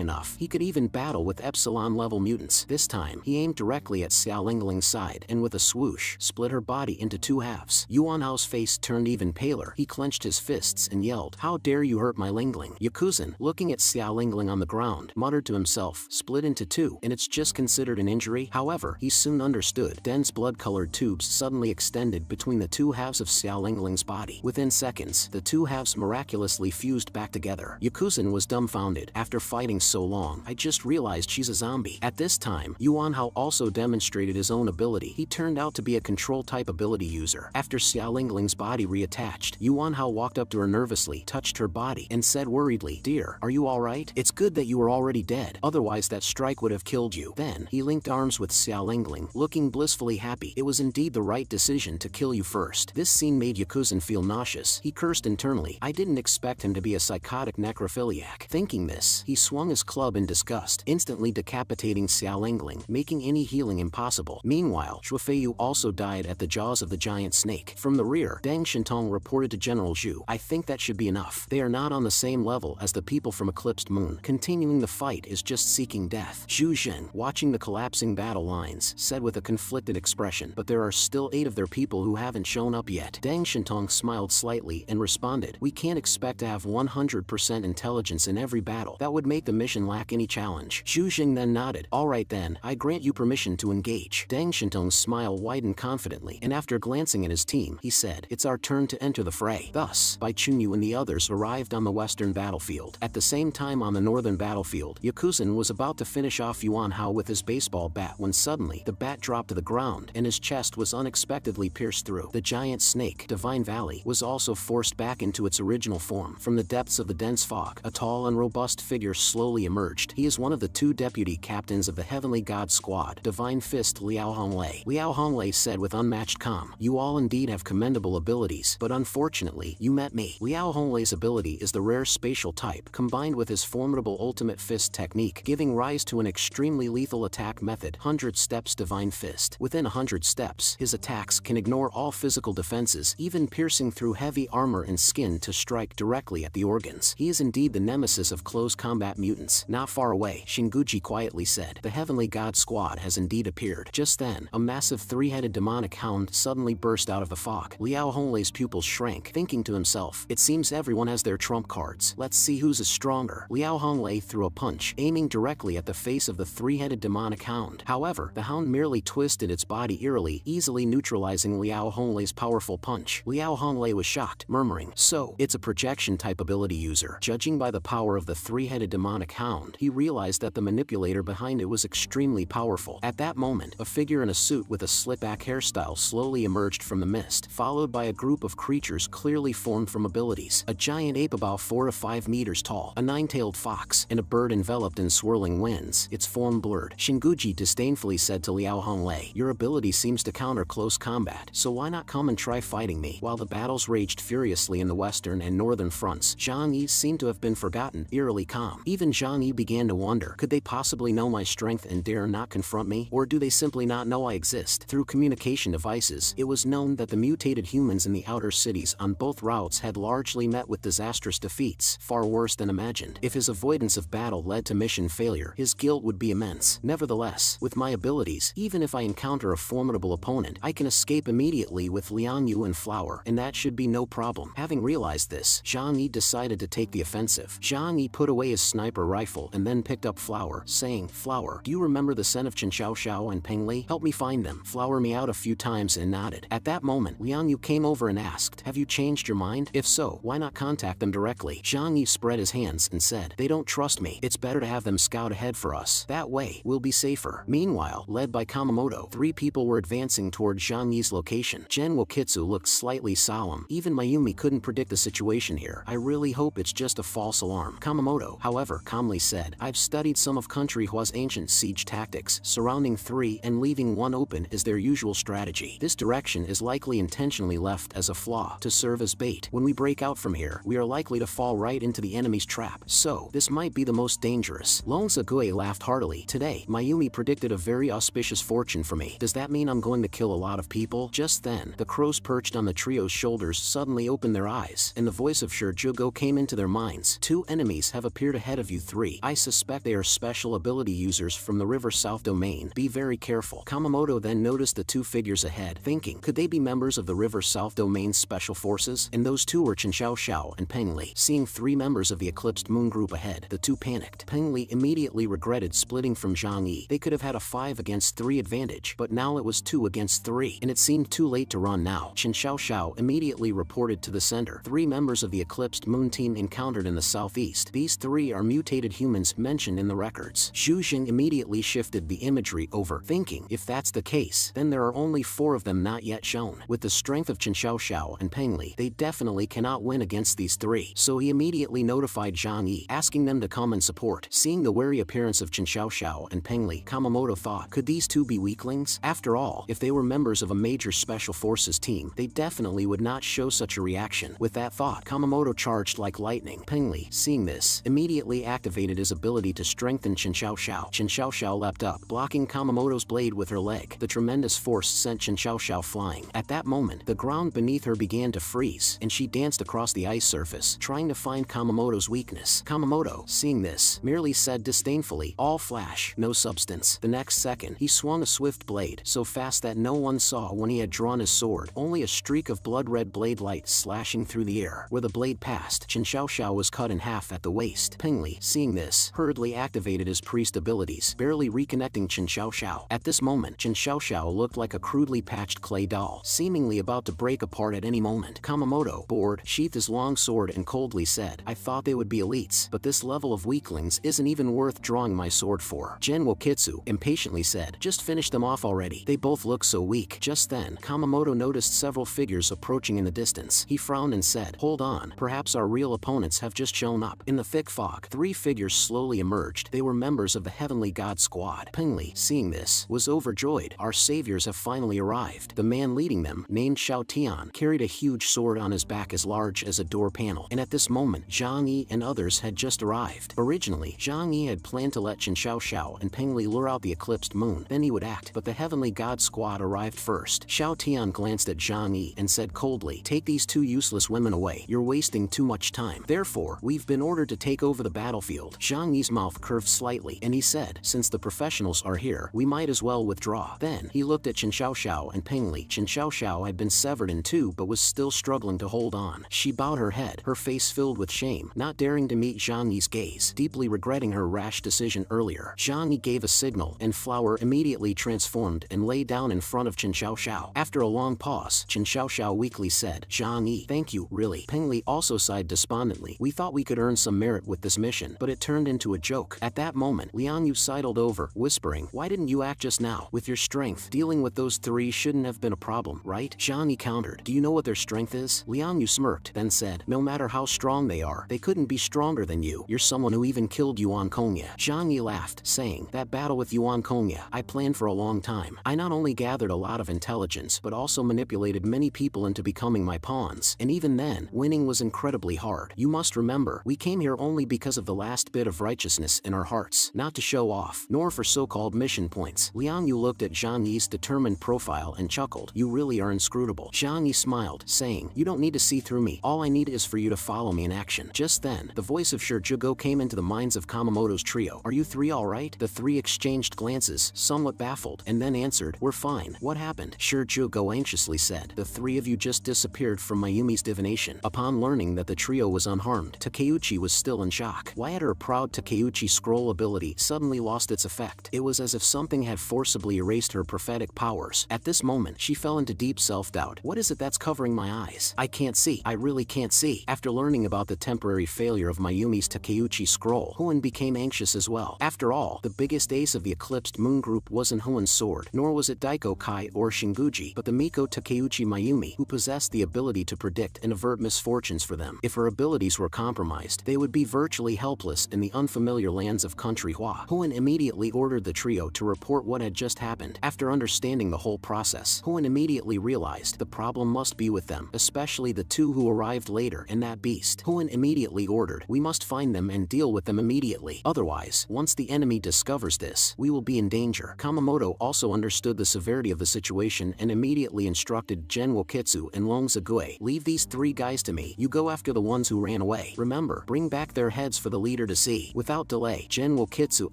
enough, he could even battle with Epsilon-level mutants. This time, he aimed directly at Xiao Lingling's side, and with a swoosh, split her body into two halves. Yuan Hao's face turned even paler. He clenched his fists and yelled, "How dare you hurt my Lingling?" Yakuzen, looking at Xiao Lingling on the ground, muttered to himself, "Split into two, and it's just considered an injury?" However, he soon understood. Dense blood-colored tubes suddenly extended between the two halves of Xiao Lingling's body. Within seconds, the two halves miraculously fused back together. Yakuzen was dumbfounded. After fighting so long, I just realized she's a zombie. At this time, Yuan Hao also demonstrated his own ability. He turned out to be a control-type ability user. After Xiao Lingling's body reattached, Yuan Hao walked up to her nervously, touched her body, and said worriedly, "Dear, are you alright? It's good that you were already dead, otherwise that strike would have killed you." Then, he linked arms with Xiao Lingling, looking blissfully happy. It was indeed the right decision to kill you first. This scene made Yakuzen feel nauseous. He cursed internally. I didn't expect him to be a psychotic necrophiliac. Thinking this, he swung his club in disgust, instantly decapitating Xiao Lingling, making any healing impossible. Meanwhile, Zhuo Feiyu also died at the jaws of the giant snake. From the rear, Deng Shintong reported to General Zhu, "I think that should be enough. They are not on the same level as the people from Eclipsed Moon. Continuing the fight is just seeking death." Zhu Zhen, watching the collapsing battle lines, said with a conflicted expression, "But there are still 8 of their people who haven't shown up yet." Deng Shintong smiled slightly and responded, "We can't expect to have 100% intelligence in every battle. That would make the mission lack any challenge." Zhu Zhen then nodded. "Alright then, I grant you permission to engage." Deng Shintong's smile widened confidently, and after glancing at his team, he said, "It's our turn to enter the fray." Thus, Bai Chunyu and the others arrived on the western battlefield. At the same time on the northern battlefield, Yakuzen was about to finish off Yuan Hao with his baseball bat when suddenly, the bat dropped to the ground, and his chest was unexpectedly pierced through. The giant snake, Divine Valley, was also forced back into its original form. From the depths of the dense fog, a tall and robust figure slowly emerged. He is one of the 2 deputy captains of the Heavenly God Squad, Divine Fist Liao Honglei. Liao Honglei said with unmatched calm, "You all indeed have commendable abilities, but unfortunately, you met me." Liao Honglei's ability is the rare spatial type, combined with his formidable ultimate fist technique, giving rise to an extremely lethal attack method, 100 Steps Divine Fist. Within 100 steps, his attacks can ignore all physical defenses, even piercing through heavy armor and skin to strike directly at the organs. He is indeed the nemesis of close combat mutants. Not far away, Shinguji quietly said, "The Heavenly God Squad has indeed appeared." Just then, a massive 3-headed demonic hound suddenly burst out of the fog. Liao Honglei's pupils shrank, thinking to himself, "It seems everyone has their trump cards. Let's see who's is stronger." Liao Honglei threw a punch, aiming directly at the face of the 3-headed demonic hound. However, the hound merely twisted its body eerily, easily neutralizing Liao Honglei's powerful punch. Liao Honglei was shocked, murmuring, "So, it's a projection-type ability user." Judging by the power of the 3-headed demonic hound, he realized that the manipulator behind it was extremely powerful. At that moment, a figure in a suit with a slit-back hairstyle slowly emerged from the mist, followed by a group of creatures clearly formed from abilities. A giant ape about 4 to 5 meters tall, a 9-tailed fox, and a bird enveloped in swirling winds, its form blurred. Shinguji disdainfully said to Liao Honglei, "Your ability seems to counter close combat, so why not come and try fighting me?" While the battles raged furiously in the western and northern fronts, Zhang Yi seemed to have been forgotten, eerily calm. Even Zhang Yi began to wonder, could they possibly know my strength and dare not confront me, or do they simply not know I exist? Through communication devices, it was known that the mutated humans in the outer cities on both routes had largely met with disastrous defeats, far worse than imagined. If his avoidance of battle led to mission failure, his guilt would be immense. Nevertheless, with my abilities, even if I encounter a formidable opponent, I can escape immediately with Liang Yu and Flower, and that should be no problem. Having realized this, Zhang Yi decided to take the offensive. Zhang Yi put away his sniper rifle and then picked up Flower, saying, Flower, do you remember the scent of Chen Xiao and Peng Li? Help me find them. Flower meowed a few times and nodded. At that moment, Liang Yu came over and asked, have you changed your mind? If so, why not contact them directly? Zhang Yi spread his hands and said, they don't trust me. It's better to have them scout ahead for us. That way, we'll be safer. Meanwhile, led by Kamamoto, 3 people were advancing toward Zhang Yi's location. Genwo Kitsu looked slightly solemn. Even Mayumi couldn't predict the situation here. I really hope it's just a false alarm. Kamamoto, however, calmly said, I've studied some of Country Hua's ancient siege tactics. Surrounding 3 and leaving 1 open is their usual strategy. This direction is likely intentionally left as a flaw to serve as bait. When we break out from here, we are likely to fall right into the enemy's trap. So, this might be the most dangerous. Long Sagui laughed heartily. Today, Mayumi predicted a very auspicious fortune for me. Does that mean I'm going to kill a lot of people? Just then, the crows perched on the trio's shoulders suddenly opened their eyes, and the voice of Shirjugo came into their minds. 2 enemies have appeared ahead of you 3. I suspect they are special ability users from the River South domain. Be very careful. Kamamoto then noticed the 2 figures ahead, thinking, could they be members of the River South domain's special forces? And those 2 were Chen Xiao and Peng Li. Seeing 3 members of the Eclipsed Moon group ahead, the 2 panicked. Peng Li immediately regretted splitting from Zhang Yi. They could have had a 5 against 3 advantage, but now it was 2 against 3, and it seemed too late to run now. Chen Xiao immediately reported to the center. 3 members of the Eclipsed Moon team encountered in the southeast. These 3 are mutated humans mentioned in the records. Zhu Jing immediately shifted the imagery over, thinking, if that's the case, then there are only 4 of them not yet shown. With the strength of Chen Xiao and Peng Li, they definitely cannot win against these 3. So he immediately notified Zhang Yi, asking them to come and support. Seeing the wary appearance of Chen Xiao and Peng Li, Kamamoto thought, could these 2 be weaklings? After all, if they were members of a major special forces team, they definitely would not show such a reaction. With that thought, Kamamoto charged like lightning. Peng Li, seeing this, immediately activated his ability to strengthen Chen Xiao. Chen Xiao leapt up, blocking Kamamoto's blade with her leg. The tremendous force sent Chen Xiao flying. At that moment, the ground beneath her began to freeze, and she danced across the ice surface, trying to find Kamamoto's weakness. Kamamoto, seeing this, merely said disdainfully, all flash, no substance. The next second, he swung a swift blade, so fast that no one saw when he had drawn his sword, only a streak of blood-red blade light slashing through the air. Where the blade passed, Chen Xiao was cut in half at the waist. Peng Li, seeing this, hurriedly activated his priest abilities, barely reconnecting Chen Xiao. At this moment, Chen Xiao looked like a crudely patched clay doll, seemingly about to break apart at any moment. Kamamoto, bored, sheathed his long sword and coldly said, I thought they would be elites, but this level of weaklings isn't even worth drawing my sword for. Genwo Kitsu impatiently said, just finish them off already. They both look so weak. Just then, Kamamoto noticed several figures approaching in the distance. He frowned and said, hold on, perhaps our real opponents have just shown up. In the thick fog, 3 figures slowly emerged. They were members of the Heavenly God Squad. Peng Li, seeing this, was overjoyed. Our saviors have finally arrived. The man leading them, named Xiao Tian, carried a huge sword on his back as large as a door panel, and at this moment, Zhang Yi and others had just arrived. Originally, Zhang Yi had planned to let Chen Xiao and Peng Li lure out the eclipsed moon, then he would act, but the Heavenly God Squad arrived first. Xiao Tian glanced at Zhang Yi and said coldly, take these 2 useless women away. You're wasting too much time. Therefore, we've been ordered to take over the battlefield. Zhang Yi's mouth curved slightly, and he said, since the professionals are here, we might as well withdraw. Then, he looked at Chen Xiao and Peng Li. Chen Xiao had been severed in 2 but was still struggling to hold on. She bowed her head, her face filled with shame, not daring to meet Zhang Yi's gaze, deeply regretting her rash decision earlier. Zhang Yi gave a signal, and Flower immediately transformed and lay down in front of Chen Xiao. After a long pause, Chen Xiao weakly said, Zhang Yi, thank you, really. Peng Li also sighed despondently. We thought we could earn some merit with this mission, but it turned into a joke. At that moment, Liang Yu sidled over, whispering, why didn't you act just now? With your strength, dealing with those 3 shouldn't have been a problem, right? Zhang Yi countered, do you know what their strength is? Liang Yu smirked, then said, no matter how strong they are, they couldn't be stronger than you. You're someone who even killed Yuan Kongya. Zhang Yi laughed, saying, that battle with Yuan Kongya, I planned for a long time. I not only gathered a lot of intelligence, but also manipulated many people into becoming my pawns. And even then, winning was incredibly hard. You must remember, we came here only because of the last bit of righteousness in our hearts, not to show off, nor for so-called mission points. Liang Yu looked at Zhang Yi's determined profile and chuckled, you really are inscrutable. Zhang Yi smiled, saying, you don't need to see through me. All I need is for you to follow me in action. Just then, the voice of Shirjugo came into the minds of Kamamoto's trio. Are you 3 alright? The 3 exchanged glances, somewhat baffled, and then answered, we're fine. What happened? Shirjugo anxiously said, the 3 of you just disappeared from Mayumi's divination. Upon learning that the trio was was unharmed. Takeuchi was still in shock. Why had her proud Takeuchi scroll ability suddenly lost its effect? It was as if something had forcibly erased her prophetic powers. At this moment, she fell into deep self-doubt. What is it that's covering my eyes? I can't see. I really can't see. After learning about the temporary failure of Mayumi's Takeuchi scroll, Hoenn became anxious as well. After all, the biggest ace of the Eclipsed Moon group wasn't Hoenn's sword, nor was it Daiko Kai or Shinguji, but the Miko Takeuchi Mayumi, who possessed the ability to predict and avert misfortunes for them. If her abilities were compromised, they would be virtually helpless in the unfamiliar lands of Country Hua. Hoenn immediately ordered the trio to report what had just happened. After understanding the whole process, Hoenn immediately realized the problem must be with them, especially the two who arrived later and that beast. Hoenn immediately ordered, "We must find them and deal with them immediately. Otherwise, once the enemy discovers this, we will be in danger." Kamamoto also understood the severity of the situation and immediately instructed Genwo Kitsu and Long Zagui, "Leave these three guys to me. You go after the ones who ran away. Remember, bring back their heads for the leader to see." Without delay, Genwo Kitsu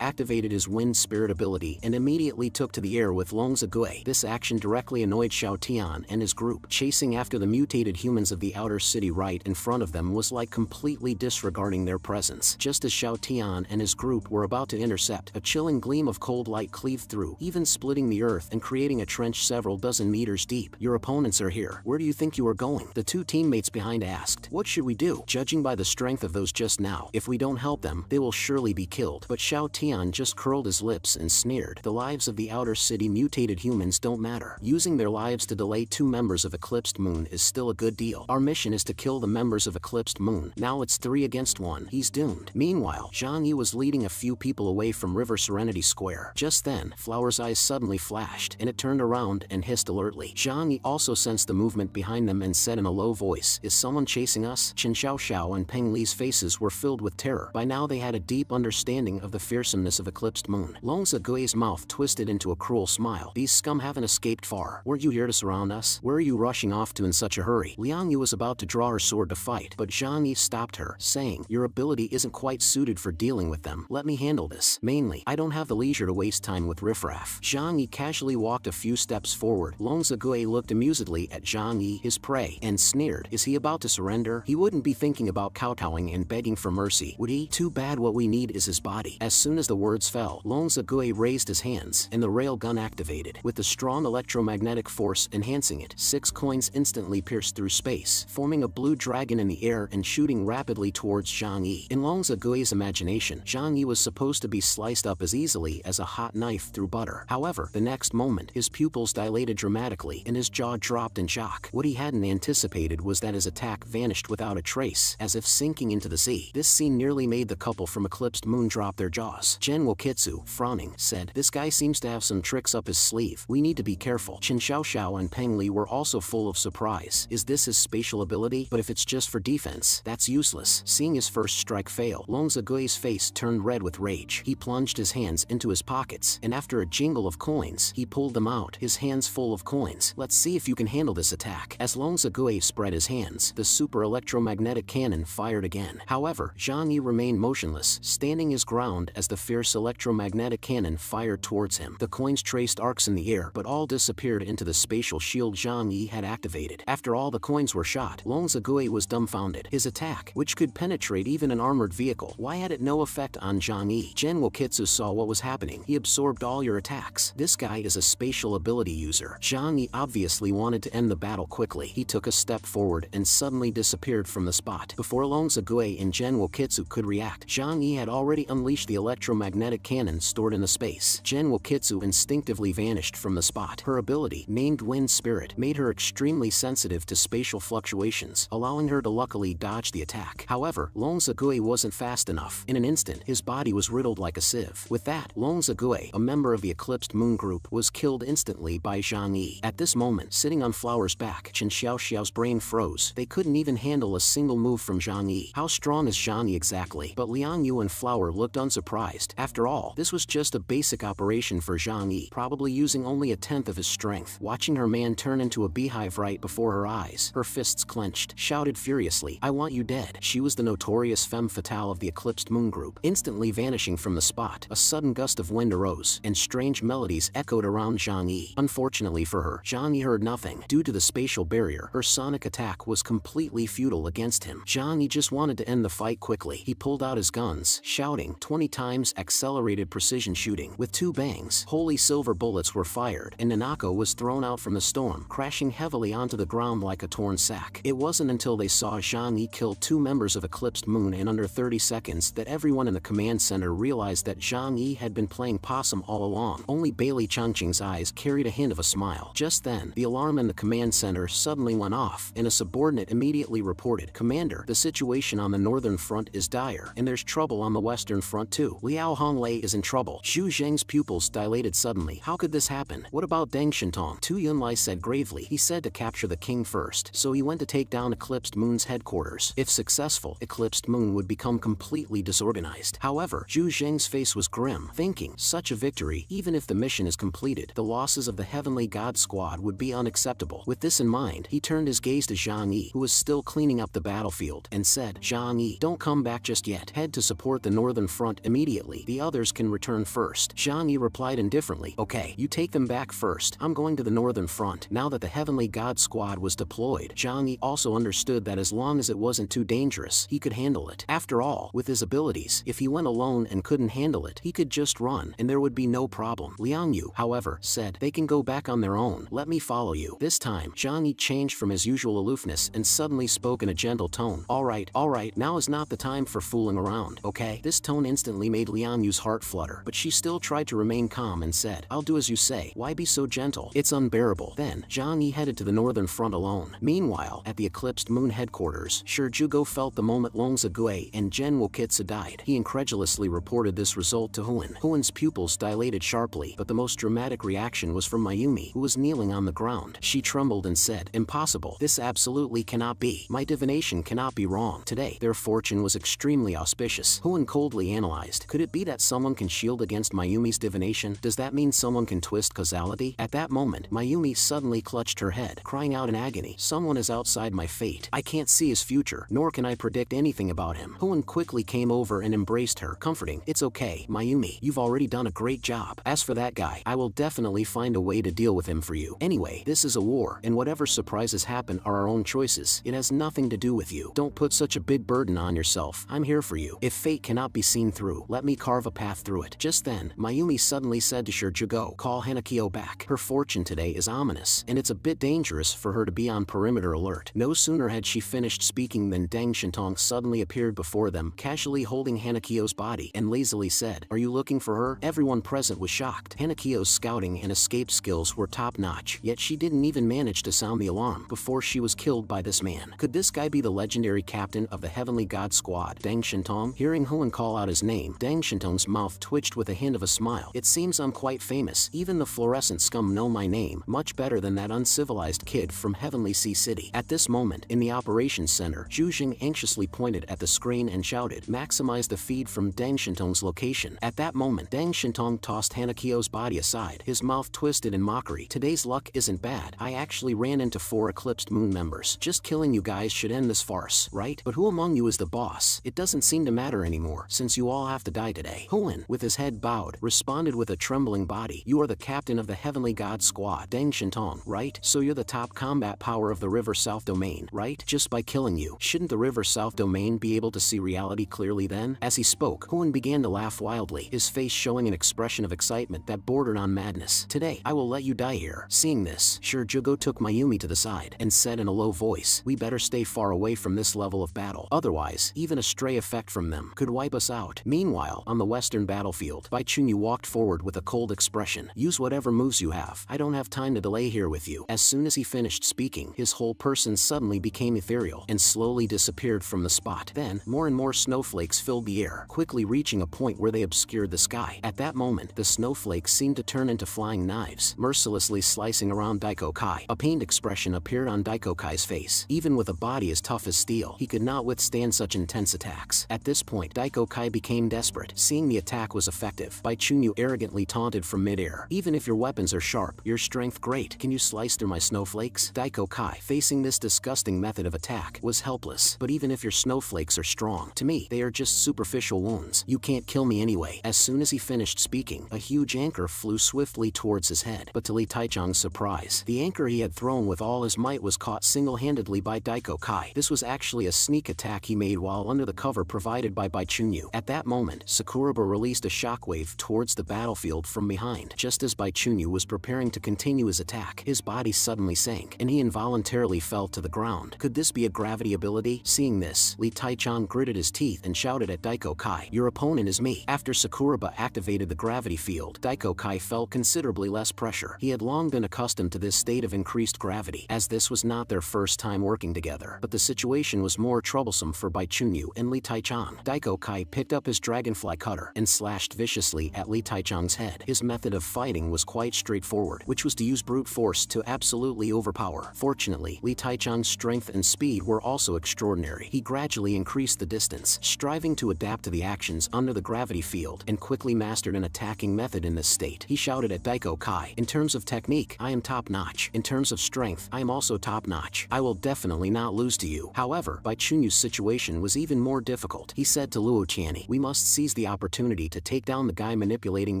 activated his wind spirit ability and immediately took to the air with Long Zagui. This action directly annoyed Xiao Tian and his group. Chasing after the mutated humans of the outer city right in front of them was like completely disregarding their presence. Just as Xiao Tian and his group were about to intercept, a chilling gleam of cold light cleaved through, even splitting the earth and creating a trench several dozen meters deep. "Your opponents are here. Where do you think you are going?" the two teammates behind asked. "What should we do? Judging by the strength of those just now, if we don't help them, they will surely be killed." But Xiao Tian just curled his lips and sneered. "The lives of the outer city mutated humans don't matter. Using their lives to delay two members of Eclipsed Moon is still a good deal. Our mission is to kill the members of Eclipsed Moon. Now it's 3 against 1. He's doomed." Meanwhile, Zhang Yi was leading a few people away from River Serenity Square. Just then, Flower's eyes suddenly flashed, and it turned around and hissed alertly. Zhang Yi also sensed the movement behind them and said in a low voice, "Is someone chasing us?" Chen Xiaoxiao and Peng Li's faces were filled with terror. By now they had a deep understanding of the fearsomeness of Eclipsed Moon. Long Zagui's mouth twisted into a cruel smile. "These scum haven't escaped far. Weren't you here to surround us? Where are you rushing off to in such a hurry?" Liang Yu was about to draw her sword to fight, but Zhang Yi stopped her, saying, "Your ability isn't quite suited for dealing with them. Let me handle this. Mainly, I don't have the leisure to waste time with riffraff." Zhang Yi casually walked a few steps forward. Long Zagui looked amusedly at Zhang Yi, his prey, and sneered. Is he about to surrender? He wouldn't be thinking about kowtowing and begging for mercy, would he? Too bad. What we need is his body. As soon as the words fell, Long Zagui raised his hands, and the rail gun activated. With the strong electromagnetic force enhancing it, 6 coins instantly pierced through space, forming a blue dragon in the air and shooting rapidly towards Zhang Yi. In Long Zagui's imagination, Zhang Yi was supposed to be sliced up as easily as a hot knife through butter. However, the next moment, his pupils dilated dramatically and his jaw dropped in shock. What he hadn't anticipated was that his attack vanished without a trace, as if sinking into the sea. This scene nearly made the couple from Eclipsed Moon drop their jaws. Genwo Kitsu, frowning, said, "This guy seems to have some tricks up his sleeve. We need to be careful." Chen Xiaoxiao and Peng Li were also full of surprise. Is this his spatial ability? But if it's just for defense, that's useless. Seeing his first strike fail, Long Zagui's face turned red with rage. He plunged his hands into his pockets, and after a jingle of coins, he pulled them out, his hands full of coins. "Let's see if you can handle this attack." As Long Zagui spread his hands, the super electromagnetic cannon fired again. However, Zhang Yi remained motionless, standing his ground as the fierce electromagnetic cannon fired towards him. The coins traced arcs in the air, but all disappeared into the spatial shield Zhang Yi had activated. After all the coins were shot, Long Zagui was dumbfounded. His attack, which could penetrate even an armored vehicle, why had it no effect on Zhang Yi? Genwo Kitsu saw what was happening. "He absorbed all your attacks. This guy is a spatial ability user." Zhang Yi obviously wanted to end the battle quickly. He took a step forward and suddenly disappeared from the spot. Before Long Zagui and Genwo Kitsu could react, Zhang Yi had already unleashed the electromagnetic cannon stored in the space. Genwo Kitsu instinctively vanished from the spot. Her ability, named Wind Spirit, made her extremely sensitive to spatial fluctuations, allowing her to luckily dodge the attack. However, Long Zagui wasn't fast enough. In an instant, his body was riddled like a sieve. With that, Long Zagui, a member of the Eclipsed Moon group, was killed instantly by Zhang Yi. At this moment, sitting on Flower's back, Chen Xiaoxiao's brain froze. They couldn't even handle a single move from Zhang Yi. How strong is Zhang Yi exactly? But Liang Yu and Flower looked unsurprised. After all, this was just a basic operation for Zhang Yi, probably using only a tenth of his strength. Watching her man turn into a beehive right before her eyes, her fists clenched, shouted furiously, "I want you dead." She was the notorious femme fatale of the Eclipsed Moon group. Instantly vanishing from the spot, a sudden gust of wind arose, and strange melodies echoed around Zhang Yi. Unfortunately for her, Zhang Yi heard nothing. Due to the spatial barrier, her sonic attack was completely futile against him. him. Zhang Yi just wanted to end the fight quickly. He pulled out his guns, shouting 20 times accelerated precision shooting. With 2 bangs, holy silver bullets were fired, and Nanako was thrown out from the storm, crashing heavily onto the ground like a torn sack. It wasn't until they saw Zhang Yi kill 2 members of Eclipsed Moon in under 30 seconds that everyone in the command center realized that Zhang Yi had been playing possum all along. Only Bailey Changqing's eyes carried a hint of a smile. Just then, the alarm in the command center suddenly went off, and a subordinate immediately reported, "Commander, the situation on the northern front is dire, and there's trouble on the western front too. Liao Honglei is in trouble." Xu Zheng's pupils dilated suddenly. How could this happen? What about Deng Shintong? Tu Yunlai said gravely. He said to capture the king first, so he went to take down Eclipsed Moon's headquarters. If successful, Eclipsed Moon would become completely disorganized. However, Xu Zheng's face was grim, thinking, such a victory, even if the mission is completed, the losses of the Heavenly God Squad would be unacceptable. With this in mind, he turned his gaze to Zhang Yi, who was still cleaning up the battlefield, and said, "Zhang Yi, don't come back just yet. Head to support the northern front immediately. The others can return first." Zhang Yi replied indifferently, "Okay, you take them back first. I'm going to the northern front." Now that the Heavenly God Squad was deployed, Zhang Yi also understood that as long as it wasn't too dangerous, he could handle it. After all, with his abilities, if he went alone and couldn't handle it, he could just run, and there would be no problem. Liang Yu, however, said, "They can go back on their own. Let me follow you." This time, Zhang Yi changed from his usual aloofness and suddenly spoke in a gentle tone. All right, now is not the time for fooling around, okay?" This tone instantly made Liang Yu's heart flutter, but she still tried to remain calm and said, "I'll do as you say. Why be so gentle? It's unbearable." Then, Zhang Yi headed to the northern front alone. Meanwhile, at the Eclipsed Moon headquarters, Shi Zhugo felt the moment Long Zagui and Zhen Wukitsa died. He incredulously reported this result to Huan. Huan's pupils dilated sharply, but the most dramatic reaction was from Mayumi, who was kneeling on the ground. She trembled and said, "Impossible. This absolutely cannot be. My divination cannot be wrong." Today, their fortune was extremely auspicious. Huan coldly analyzed, could it be that someone can shield against Mayumi's divination? Does that mean someone can twist causality? At that moment, Mayumi suddenly clutched her head, crying out in agony, "Someone is outside my fate. I can't see his future, nor can I predict anything about him." Huan quickly came over and embraced her, comforting, "It's okay, Mayumi. You've already done a great job. As for that guy, I will definitely find a way to deal with him for you. Anyway, this is a war, and whatever surprises happen are our own choices. It has nothing to do with you. Don't put such a big burden on yourself. I'm here for you. If fate cannot be seen through, let me carve a path through it." Just then, Mayumi suddenly said to Shi Zhugo, "Call Hanakyo back. Her fortune today is ominous, and it's a bit dangerous for her to be on perimeter alert." No sooner had she finished speaking than Deng Shintong suddenly appeared before them, casually holding Hanakyo's body, and lazily said, "Are you looking for her?" Everyone present was shocked. Hanakyo's scouting and escape skills were top-notch, yet she didn't even manage to sound the alarm before she was killed by this man. Could this guy be the legendary captain of the Heavenly God Squad, Deng Shintong? Hearing Huan call out his name, Deng Shintong's mouth twitched with a hint of a smile. "It seems I'm quite famous. Even the fluorescent scum know my name much better than that uncivilized kid from Heavenly Sea City." At this moment, in the operations center, Zhu Jing anxiously pointed at the screen and shouted, "Maximize the feed from Deng Shintong's location." At that moment, Deng Shintong tossed Hanakyo's body aside, his mouth twisted in mockery. "Today's luck isn't bad. I actually ran into 4 Eclipsed Moon members. Just killing you guys should end this farce, right? But who among you is the boss? It doesn't seem to matter anymore, since you all have to die today." Huan, with his head bowed, responded with a trembling body, "You are the captain of the Heavenly God Squad, Deng Shintong, right? So you're the top combat power of the River South Domain, right? Just by killing you, shouldn't the River South Domain be able to see reality clearly then?" As he spoke, Huan began to laugh wildly, his face showing an expression of excitement that bordered on madness. "Today, I will let you die here." Seeing this, Shi Zhugo took Mayumi to the side and said in a low voice, "We better stay far away from this level of battle. Otherwise, even a stray effect from them could wipe us out." Meanwhile, on the western battlefield, Bai Chunyu walked forward with a cold expression. "Use whatever moves you have. I don't have time to delay here with you." As soon as he finished speaking, his whole person suddenly became ethereal and slowly disappeared from the spot. Then, more and more snowflakes filled the air, quickly reaching a point where they obscured the sky. At that moment, the snowflakes seemed to turn into flying knives, mercilessly slicing around Daiko Kai. A pained expression appeared on Daiko Kai's face. Even with a body as tough as steel, he could not withstand such intense attacks. At this point, Daiko Kai became desperate. Seeing the attack was effective, Bai Chunyu arrogantly taunted from midair, "Even if your weapons are sharp, your strength great. Can you slice through my snowflakes?" Daiko Kai, facing this disgusting method of attack, was helpless. "But even if your snowflakes are strong, to me, they are just superficial wounds. You can't kill me anyway." As soon as he finished speaking, a huge anchor flew swiftly towards his head. But to Li Taichung's surprise, the anchor he had thrown with all his might was caught single-handedly by Daiko Kai. This was actually a sneak attack he made while under the cover provided by Baichunyu. At that moment, Sakuraba released a shockwave towards the battlefield from behind. Just as Baichunyu was preparing to continue his attack, his body suddenly sank, and he involuntarily fell to the ground. Could this be a gravity ability? Seeing this, Lee Taichung gritted his teeth and shouted at Daiko Kai, "Your opponent is me." After Sakuraba activated the gravity field, Daiko Kai felt considerably less pressure. He had long been accustomed to this state of increased gravity, as this was not their first time working together. But the situation was more troublesome for Baichunyu and Lee Taichung. Daiko Kai picked up his dragonfly cutter and slashed viciously at Lee Taichung's head. His method of fighting was quite straightforward, which was to use brute force to absolutely overpower. Fortunately, Lee Taichung's strength and speed were also extraordinary. He gradually increased the distance, striving to adapt to the actions under the gravity field, and quickly mastered an attacking method in this state. He shouted at Daiko Kai, "In terms of technique, I am top-notch. In terms of strength, I am also top-notch. I will definitely not lose to you." However, Baichunyu's situation was even more difficult. He said to Luo Tianyi, "We must seize the opportunity to take down the guy manipulating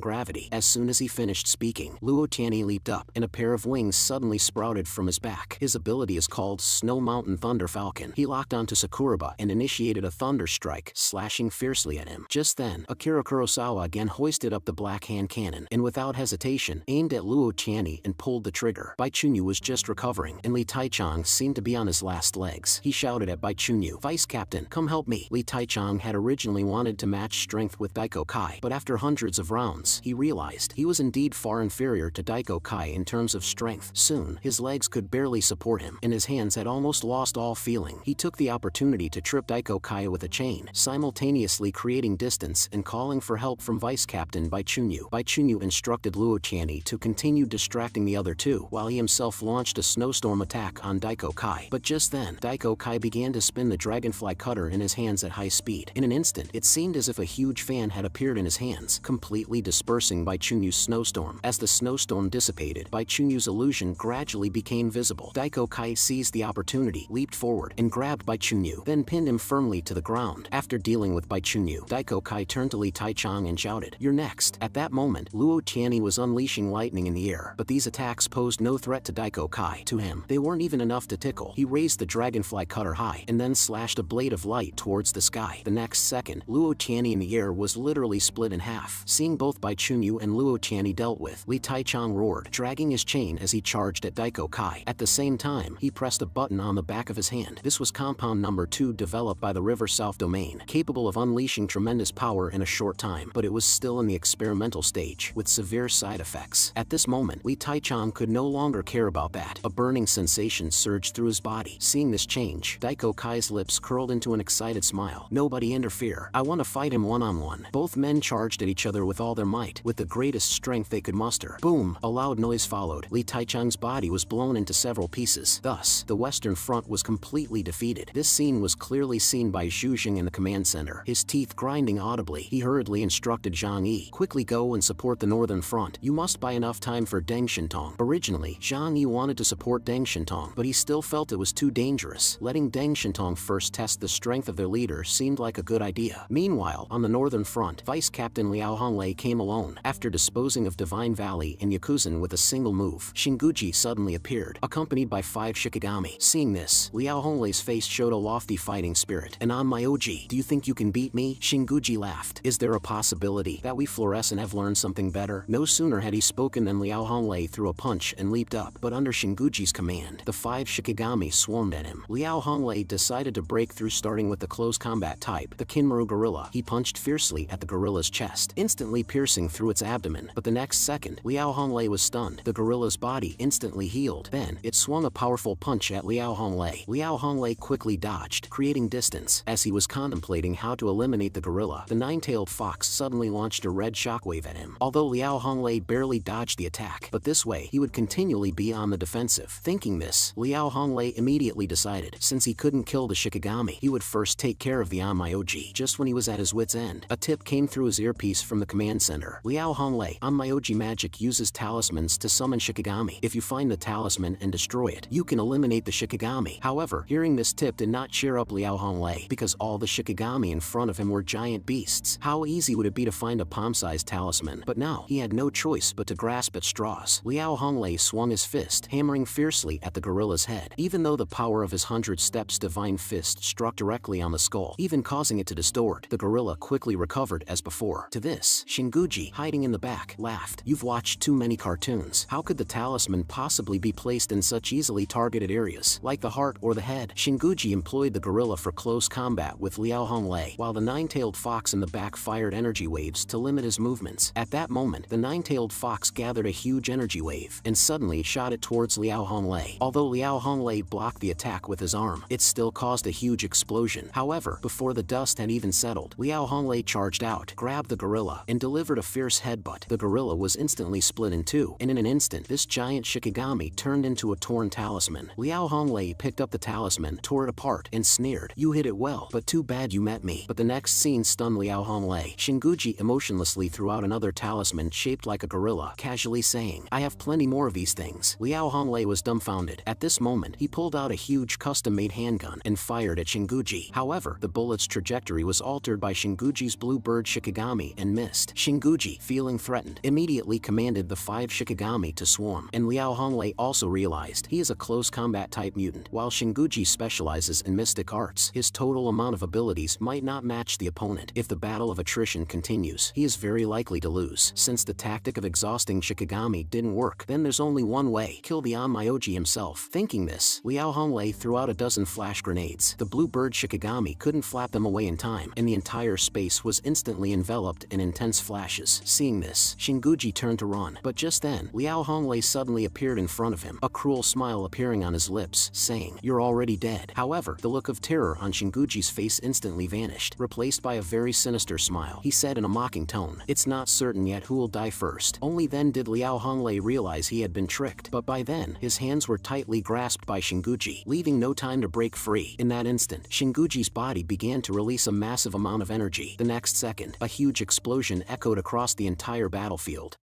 gravity." As soon as he finished speaking, Luo Tianyi leaped up, and a pair of wings suddenly sprouted from his back. His ability is called Snow Mountain Thunder Falcon. He locked onto Sakuraba and initiated a thunder strike, slashing fiercely at him. Just then, Akira Kurosawa again hoisted up the black hand cannon, and without hesitation, aimed at Luo Tianyi and pulled the trigger. Baichunyu was just recovering, and Lee Taichung seemed to be on his last legs. He shouted at Baichunyu, "Vice Captain, come help me." Lee Taichung had originally wanted to match strength with Daiko Kai, but after hundreds of rounds, he realized he was indeed far inferior to Daiko Kai in terms of strength. Soon, his legs could barely support him, and his hands had almost lost all feeling. He took the opportunity to trip Daiko Kai with a chain, simultaneously creating distance and calling for help from Vice Captain Baichunyu. Baichunyu instructed Luo Tianyi to continue distracting the other two, while he himself launched a snowstorm attack on Daiko Kai. But just then, Daiko Kai began to spin the dragonfly cutter in his hands at high speed. In an instant, it seemed as if a huge fan had appeared in his hands, completely dispersing Baichunyu's snowstorm. As the snowstorm dissipated, Baichunyu's illusion gradually became visible. Daiko Kai seized the opportunity, leaped forward, and grabbed Baichunyu, then pinned him firmly to the ground. After dealing with Baichunyu, Daiko Kai turned to Lee Taichung and shouted, "You're next." At that moment, Luo Tianyi was unleashing lightning in the air, but these attacks posed no threat to Daiko Kai. To him, they weren't even enough to tickle. He raised the dragonfly cutter high, and then slashed a blade of light towards the sky. The next second, Luo Tianyi in the air was literally split in half. Seeing both Baichunyu and Luo Tianyi dealt with, Lee Taichung roared, dragging his chain as he charged at Daiko Kai. At the same time, he pressed a button on the back of his hand. This was compound number 2 developed by the River South domain, capable of unleashing tremendous power in a short time, but it was still in the experimental stage, with severe side effects. At this moment, Lee Taichung could no longer care about that. A burning sensation surged through his body. Seeing this change, Daiko Kai's lips curled into an excited smile. "Nobody interfere. I want to fight him one-on-one." Both men charged at each other with all their might, with the greatest strength they could muster. Boom! A loud noise followed. Lee Taichung's body was blown into several pieces. Thus, the Western Front was completely defeated. This scene was clearly seen by Zhu Jing in the command center. His teeth grinding audibly, he hurriedly instructed Zhang Yi, "Quickly go and support the Northern Front. You must buy enough time for Deng Shintong." Originally, Zhang Yi wanted to support Deng Shintong, but he still felt it was too dangerous. Letting Deng Shintong first test the strength of their leader seemed like a good idea. Meanwhile, on the Northern Front, Vice Captain Liao Honglei came alone. After disposing of Divine Valley and Yakuzan with a single move, Shinguji suddenly appeared, accompanied by 5 Shikigami. Seeing this, Liao Honglei's face showed a lofty fighting spirit. "And on my Oji, do you think you can beat me?" Shinguji laughed. "Is there a possibility that we fluorescent have learned something better?" No sooner had he spoken than Liao Honglei threw a punch and leaped up, but under Shinguji's command, the 5 Shikigami swarmed at him. Liao Honglei decided to break through, starting with the close combat type, the Kinmaru gorilla. He punched fiercely at the gorilla's chest, instantly piercing through its abdomen, but the next second, Liao Honglei was stunned. The gorilla's body instantly healed. Then, it swung a powerful punch at Liao Honglei. Liao Honglei quickly dodged, creating distance. As he was contemplating how to eliminate the gorilla, the 9-tailed fox suddenly launched a red shockwave at him. Although Liao Honglei barely dodged the attack, but this way, he would continually be on the defensive. Thinking this, Liao Honglei immediately decided, since he couldn't kill the Shikigami, he would first take care of the Onmyoji. Just when he was at his wit's end, a tip came through his earpiece from the command center. "Liao Honglei, Onmyoji magic uses talismans to summon Shikigami. If you find the talisman and destroy it, you can eliminate the Shikigami." However, hearing this tip did not cheer up Liao Honglei, because all the Shikigami in front of him were giant beasts. How easy would it be to find a palm-sized talisman? But now, he had no choice but to grasp at straws. Liao Honglei swung his fist, hammering fiercely at the gorilla's head. Even though the power of his 100 Step's divine fist struck directly on the skull, even causing it to distort. The gorilla quickly recovered as before. To this, Shinguji, hiding in the back, laughed. You've watched too many cartoons. How could the talisman possibly be placed in such easily targeted areas, like the heart or the head? Shinguji employed the gorilla for close combat with Liao Honglei, while the nine-tailed fox in the back fired energy waves to limit his movements. At that moment, the nine-tailed fox gathered a huge energy wave, and suddenly shot it towards Liao Honglei. Although Liao Honglei blocked the attack with his arm, it still caused a huge explosion. However, before the dust had even settled, Liao Honglei charged out, grabbed the gorilla, and delivered a fierce headbutt. The gorilla was instantly split in two, and in an instant, this giant Shikigami turned into a torn talisman. Liao Honglei picked up the talisman, tore it apart, and sneered, "You hit it well, but too bad you met me." But the next scene stunned Liao Honglei. Shinguji emotionlessly threw out another talisman shaped like a gorilla, casually saying, "I have plenty more of these things." Liao Honglei was dumbfounded. At this moment, he pulled out a huge custom-made handgun and fired at Shinguji. However, the bullet's trajectory was altered by Shinguji's blue bird Shikigami and missed. Shinguji, feeling threatened, immediately commanded the 5 Shikigami to swarm, and Liao Honglei also realized he is a close combat type mutant. While Shinguji specializes in mystic arts, his total amount of abilities might not match the opponent. If the battle of attrition continues, he is very likely to lose. Since the tactic of exhausting Shikigami didn't work, then there's only one way: kill the Onmyoji himself. Thinking this, Liao Honglei threw out a dozen flash grenades. The blue bird Shikigami couldn't flap them away in time, and the entire space was instantly enveloped in intense flashes. Seeing this, Shinguji turned to run, but just then, Liao Honglei suddenly appeared in front of him, a cruel smile appearing on his lips, saying, "You're already dead." However, the look of terror on Shinguji's face instantly vanished, replaced by a very sinister smile. He said in a mocking tone, "It's not certain yet who will die first." Only then did Liao Honglei realize he had been tricked, but by then, his hands were tightly grasped by Shinguji, leaving no time to break free. In that instant, Shinguji's body began to release a massive amount of energy. The next second, a huge explosion echoed across the entire battlefield.